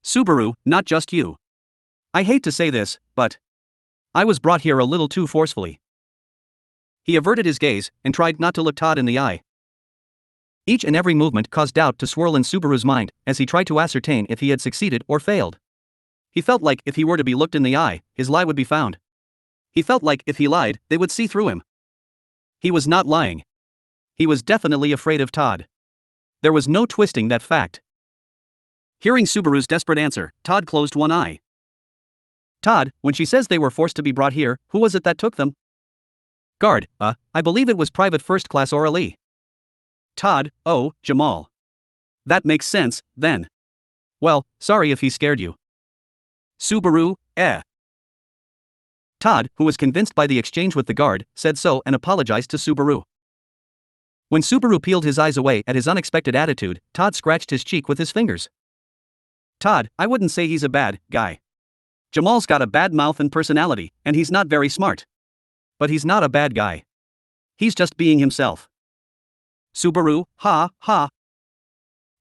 Subaru, not just you. I hate to say this, but I was brought here a little too forcefully. He averted his gaze and tried not to look Todd in the eye. Each and every movement caused doubt to swirl in Subaru's mind as he tried to ascertain if he had succeeded or failed. He felt like if he were to be looked in the eye, his lie would be found. He felt like if he lied, they would see through him. He was not lying. He was definitely afraid of Todd. There was no twisting that fact. Hearing Subaru's desperate answer, Todd closed one eye. Todd, when she says they were forced to be brought here, who was it that took them? Guard, I believe it was Private First Class Aurelie. Todd, oh, Jamal. That makes sense, then. Well, sorry if he scared you. Subaru, Todd, who was convinced by the exchange with the guard, said so and apologized to Subaru. When Subaru peeled his eyes away at his unexpected attitude, Todd scratched his cheek with his fingers. Todd, I wouldn't say he's a bad guy. Jamal's got a bad mouth and personality, and he's not very smart. But he's not a bad guy. He's just being himself. Subaru, ha.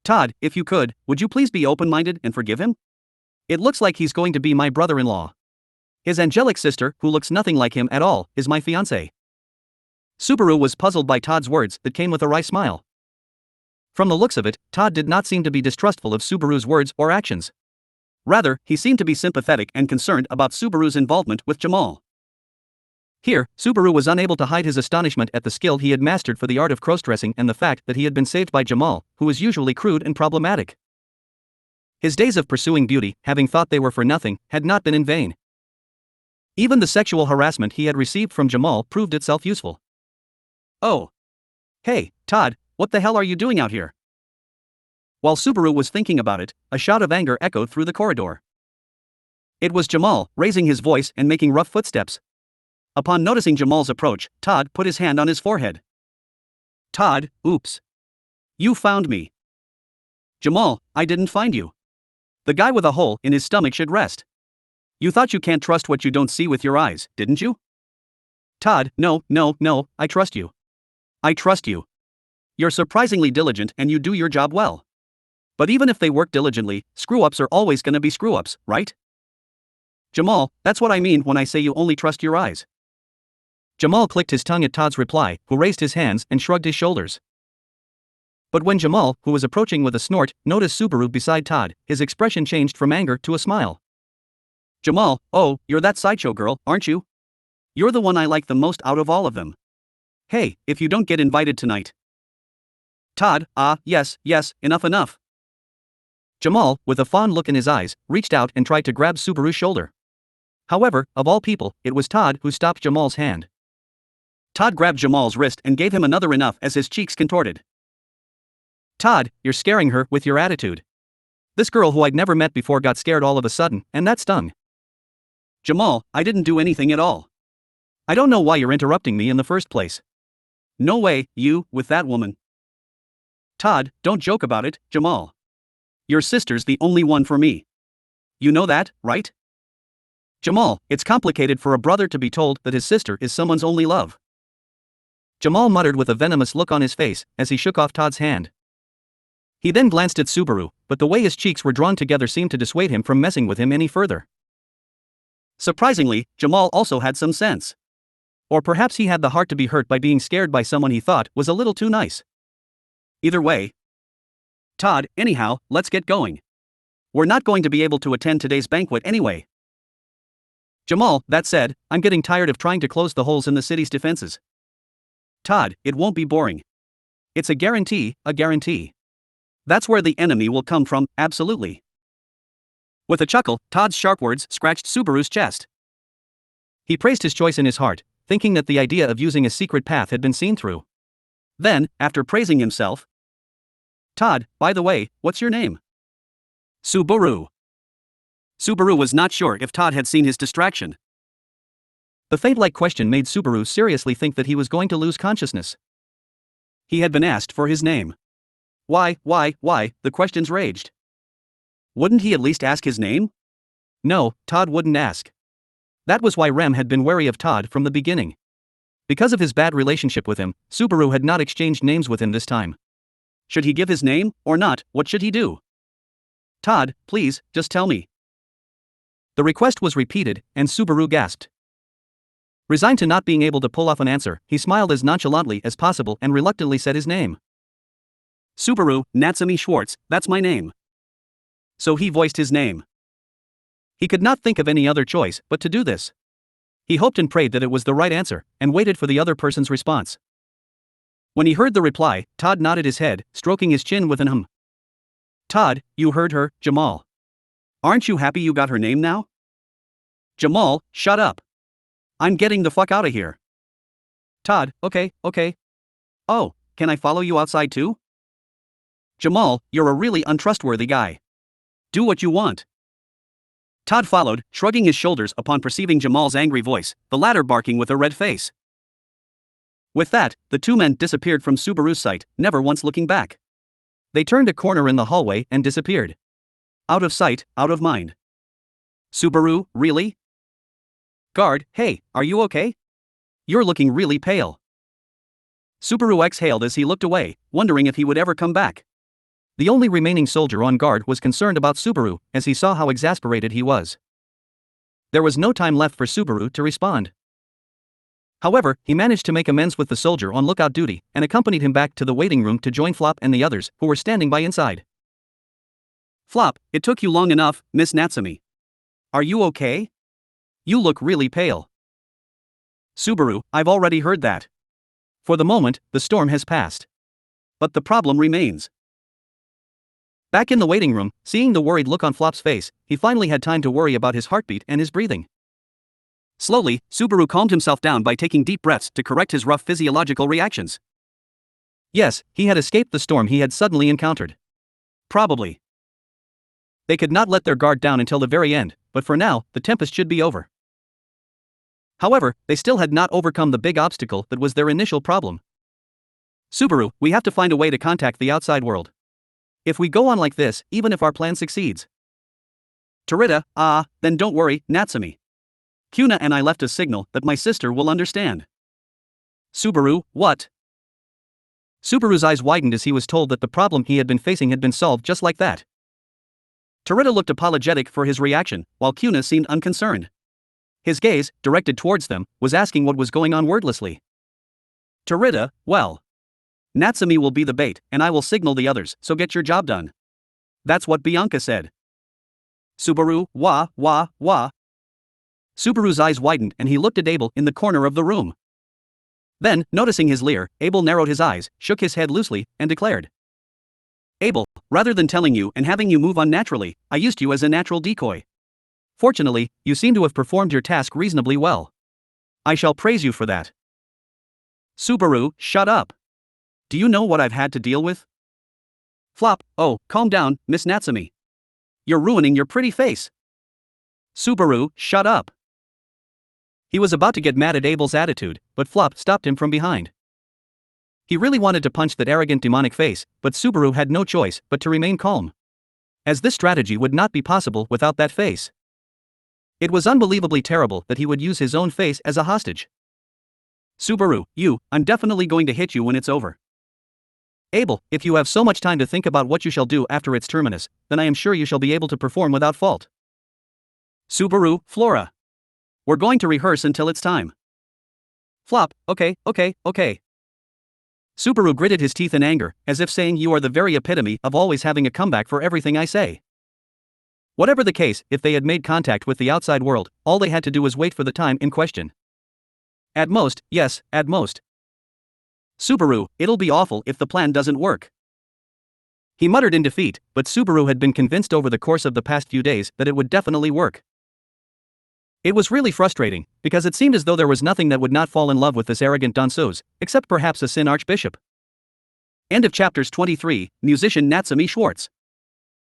Todd, if you could, would you please be open-minded and forgive him? It looks like he's going to be my brother-in-law. His angelic sister, who looks nothing like him at all, is my fiancée. Subaru was puzzled by Todd's words that came with a wry smile. From the looks of it, Todd did not seem to be distrustful of Subaru's words or actions. Rather, he seemed to be sympathetic and concerned about Subaru's involvement with Jamal. Here, Subaru was unable to hide his astonishment at the skill he had mastered for the art of cross-dressing and the fact that he had been saved by Jamal, who was usually crude and problematic. His days of pursuing beauty, having thought they were for nothing, had not been in vain. Even the sexual harassment he had received from Jamal proved itself useful. "Oh. Hey, Todd, what the hell are you doing out here?" While Subaru was thinking about it, a shout of anger echoed through the corridor. It was Jamal, raising his voice and making rough footsteps. Upon noticing Jamal's approach, Todd put his hand on his forehead. "Todd, oops. You found me." "Jamal, I didn't find you. The guy with a hole in his stomach should rest. You thought you can't trust what you don't see with your eyes, didn't you?" "Todd, no, I trust you. I trust you. You're surprisingly diligent and you do your job well. But even if they work diligently, screw-ups are always gonna be screw-ups, right?" "Jamal, that's what I mean when I say you only trust your eyes." Jamal clicked his tongue at Todd's reply, who raised his hands and shrugged his shoulders. But when Jamal, who was approaching with a snort, noticed Subaru beside Todd, his expression changed from anger to a smile. "Jamal, oh, you're that sideshow girl, aren't you? You're the one I like the most out of all of them. Hey, if you don't get invited tonight." Todd, yes, enough. Jamal, with a fond look in his eyes, reached out and tried to grab Subaru's shoulder. However, of all people, it was Todd who stopped Jamal's hand. Todd grabbed Jamal's wrist and gave him another enough as his cheeks contorted. "Todd, you're scaring her with your attitude." This girl who I'd never met before got scared all of a sudden, and that stung. "Jamal, I didn't do anything at all. I don't know why you're interrupting me in the first place." "No way, you, with that woman." "Todd, don't joke about it, Jamal. Your sister's the only one for me. You know that, right?" "Jamal, it's complicated for a brother to be told that his sister is someone's only love." Jamal muttered with a venomous look on his face as he shook off Todd's hand. He then glanced at Subaru, but the way his cheeks were drawn together seemed to dissuade him from messing with him any further. Surprisingly, Jamal also had some sense. Or perhaps he had the heart to be hurt by being scared by someone he thought was a little too nice. Either way. "Todd, anyhow, let's get going. We're not going to be able to attend today's banquet anyway." "Jamal, that said, I'm getting tired of trying to close the holes in the city's defenses." "Todd, it won't be boring. It's a guarantee. That's where the enemy will come from, absolutely." With a chuckle, Todd's sharp words scratched Subaru's chest. He praised his choice in his heart, thinking that the idea of using a secret path had been seen through. Then, after praising himself, "Todd, by the way, what's your name?" "Subaru." Subaru was not sure if Todd had seen his distraction. The faint-like question made Subaru seriously think that he was going to lose consciousness. He had been asked for his name. Why, the questions raged. Wouldn't he at least ask his name? No, Todd wouldn't ask. That was why Rem had been wary of Todd from the beginning. Because of his bad relationship with him, Subaru had not exchanged names with him this time. Should he give his name, or not? What should he do? "Todd, please, just tell me." The request was repeated, and Subaru gasped. Resigned to not being able to pull off an answer, he smiled as nonchalantly as possible and reluctantly said his name. "Subaru, Natsumi Schwartz, that's my name." So he voiced his name. He could not think of any other choice but to do this. He hoped and prayed that it was the right answer, and waited for the other person's response. When he heard the reply, Todd nodded his head, stroking his chin with an hum. "Todd, you heard her, Jamal. Aren't you happy you got her name now?" "Jamal, shut up. I'm getting the fuck out of here." "Todd, okay. Oh, can I follow you outside too?" "Jamal, you're a really untrustworthy guy. Do what you want." Todd followed, shrugging his shoulders upon perceiving Jamal's angry voice, the latter barking with a red face. With that, the two men disappeared from Subaru's sight, never once looking back. They turned a corner in the hallway and disappeared. Out of sight, out of mind. "Subaru, really?" "Guard, hey, are you okay? You're looking really pale." Subaru exhaled as he looked away, wondering if he would ever come back. The only remaining soldier on guard was concerned about Subaru, as he saw how exasperated he was. There was no time left for Subaru to respond. However, he managed to make amends with the soldier on lookout duty and accompanied him back to the waiting room to join Flop and the others who were standing by inside. Flop, it took you long enough, Miss Natsumi. Are you okay? You look really pale. Subaru, I've already heard that. For the moment, the storm has passed. But the problem remains. Back in the waiting room, seeing the worried look on Flop's face, he finally had time to worry about his heartbeat and his breathing. Slowly, Subaru calmed himself down by taking deep breaths to correct his rough physiological reactions. Yes, he had escaped the storm he had suddenly encountered. Probably. They could not let their guard down until the very end, but for now, the tempest should be over. However, they still had not overcome the big obstacle that was their initial problem. Subaru, we have to find a way to contact the outside world. If we go on like this, even if our plan succeeds. Tarita, then don't worry, Natsumi. Kuna and I left a signal that my sister will understand. Subaru, what? Subaru's eyes widened as he was told that the problem he had been facing had been solved just like that. Tarita looked apologetic for his reaction, while Kuna seemed unconcerned. His gaze, directed towards them, was asking what was going on wordlessly. Tarita, well. Natsumi will be the bait, and I will signal the others, so get your job done. That's what Bianca said. Subaru, wah. Subaru's eyes widened and he looked at Abel in the corner of the room. Then, noticing his leer, Abel narrowed his eyes, shook his head loosely, and declared. Abel, rather than telling you and having you move on naturally, I used you as a natural decoy. Fortunately, you seem to have performed your task reasonably well. I shall praise you for that. Subaru, shut up. Do you know what I've had to deal with? Flop, oh, calm down, Miss Natsumi. You're ruining your pretty face. Subaru, shut up. He was about to get mad at Abel's attitude, but Flop stopped him from behind. He really wanted to punch that arrogant demonic face, but Subaru had no choice but to remain calm. As this strategy would not be possible without that face. It was unbelievably terrible that he would use his own face as a hostage. Subaru, I'm definitely going to hit you when it's over. Abel, if you have so much time to think about what you shall do after its terminus, then I am sure you shall be able to perform without fault. Subaru, Flora. We're going to rehearse until it's time. Flop, okay. Subaru gritted his teeth in anger, as if saying you are the very epitome of always having a comeback for everything I say. Whatever the case, if they had made contact with the outside world, all they had to do was wait for the time in question. At most, yes, at most. Subaru, it'll be awful if the plan doesn't work. He muttered in defeat, but Subaru had been convinced over the course of the past few days that it would definitely work. It was really frustrating, because it seemed as though there was nothing that would not fall in love with this arrogant danseuse, except perhaps a Sin Archbishop. End of chapters 23, Musician Natsumi Schwartz.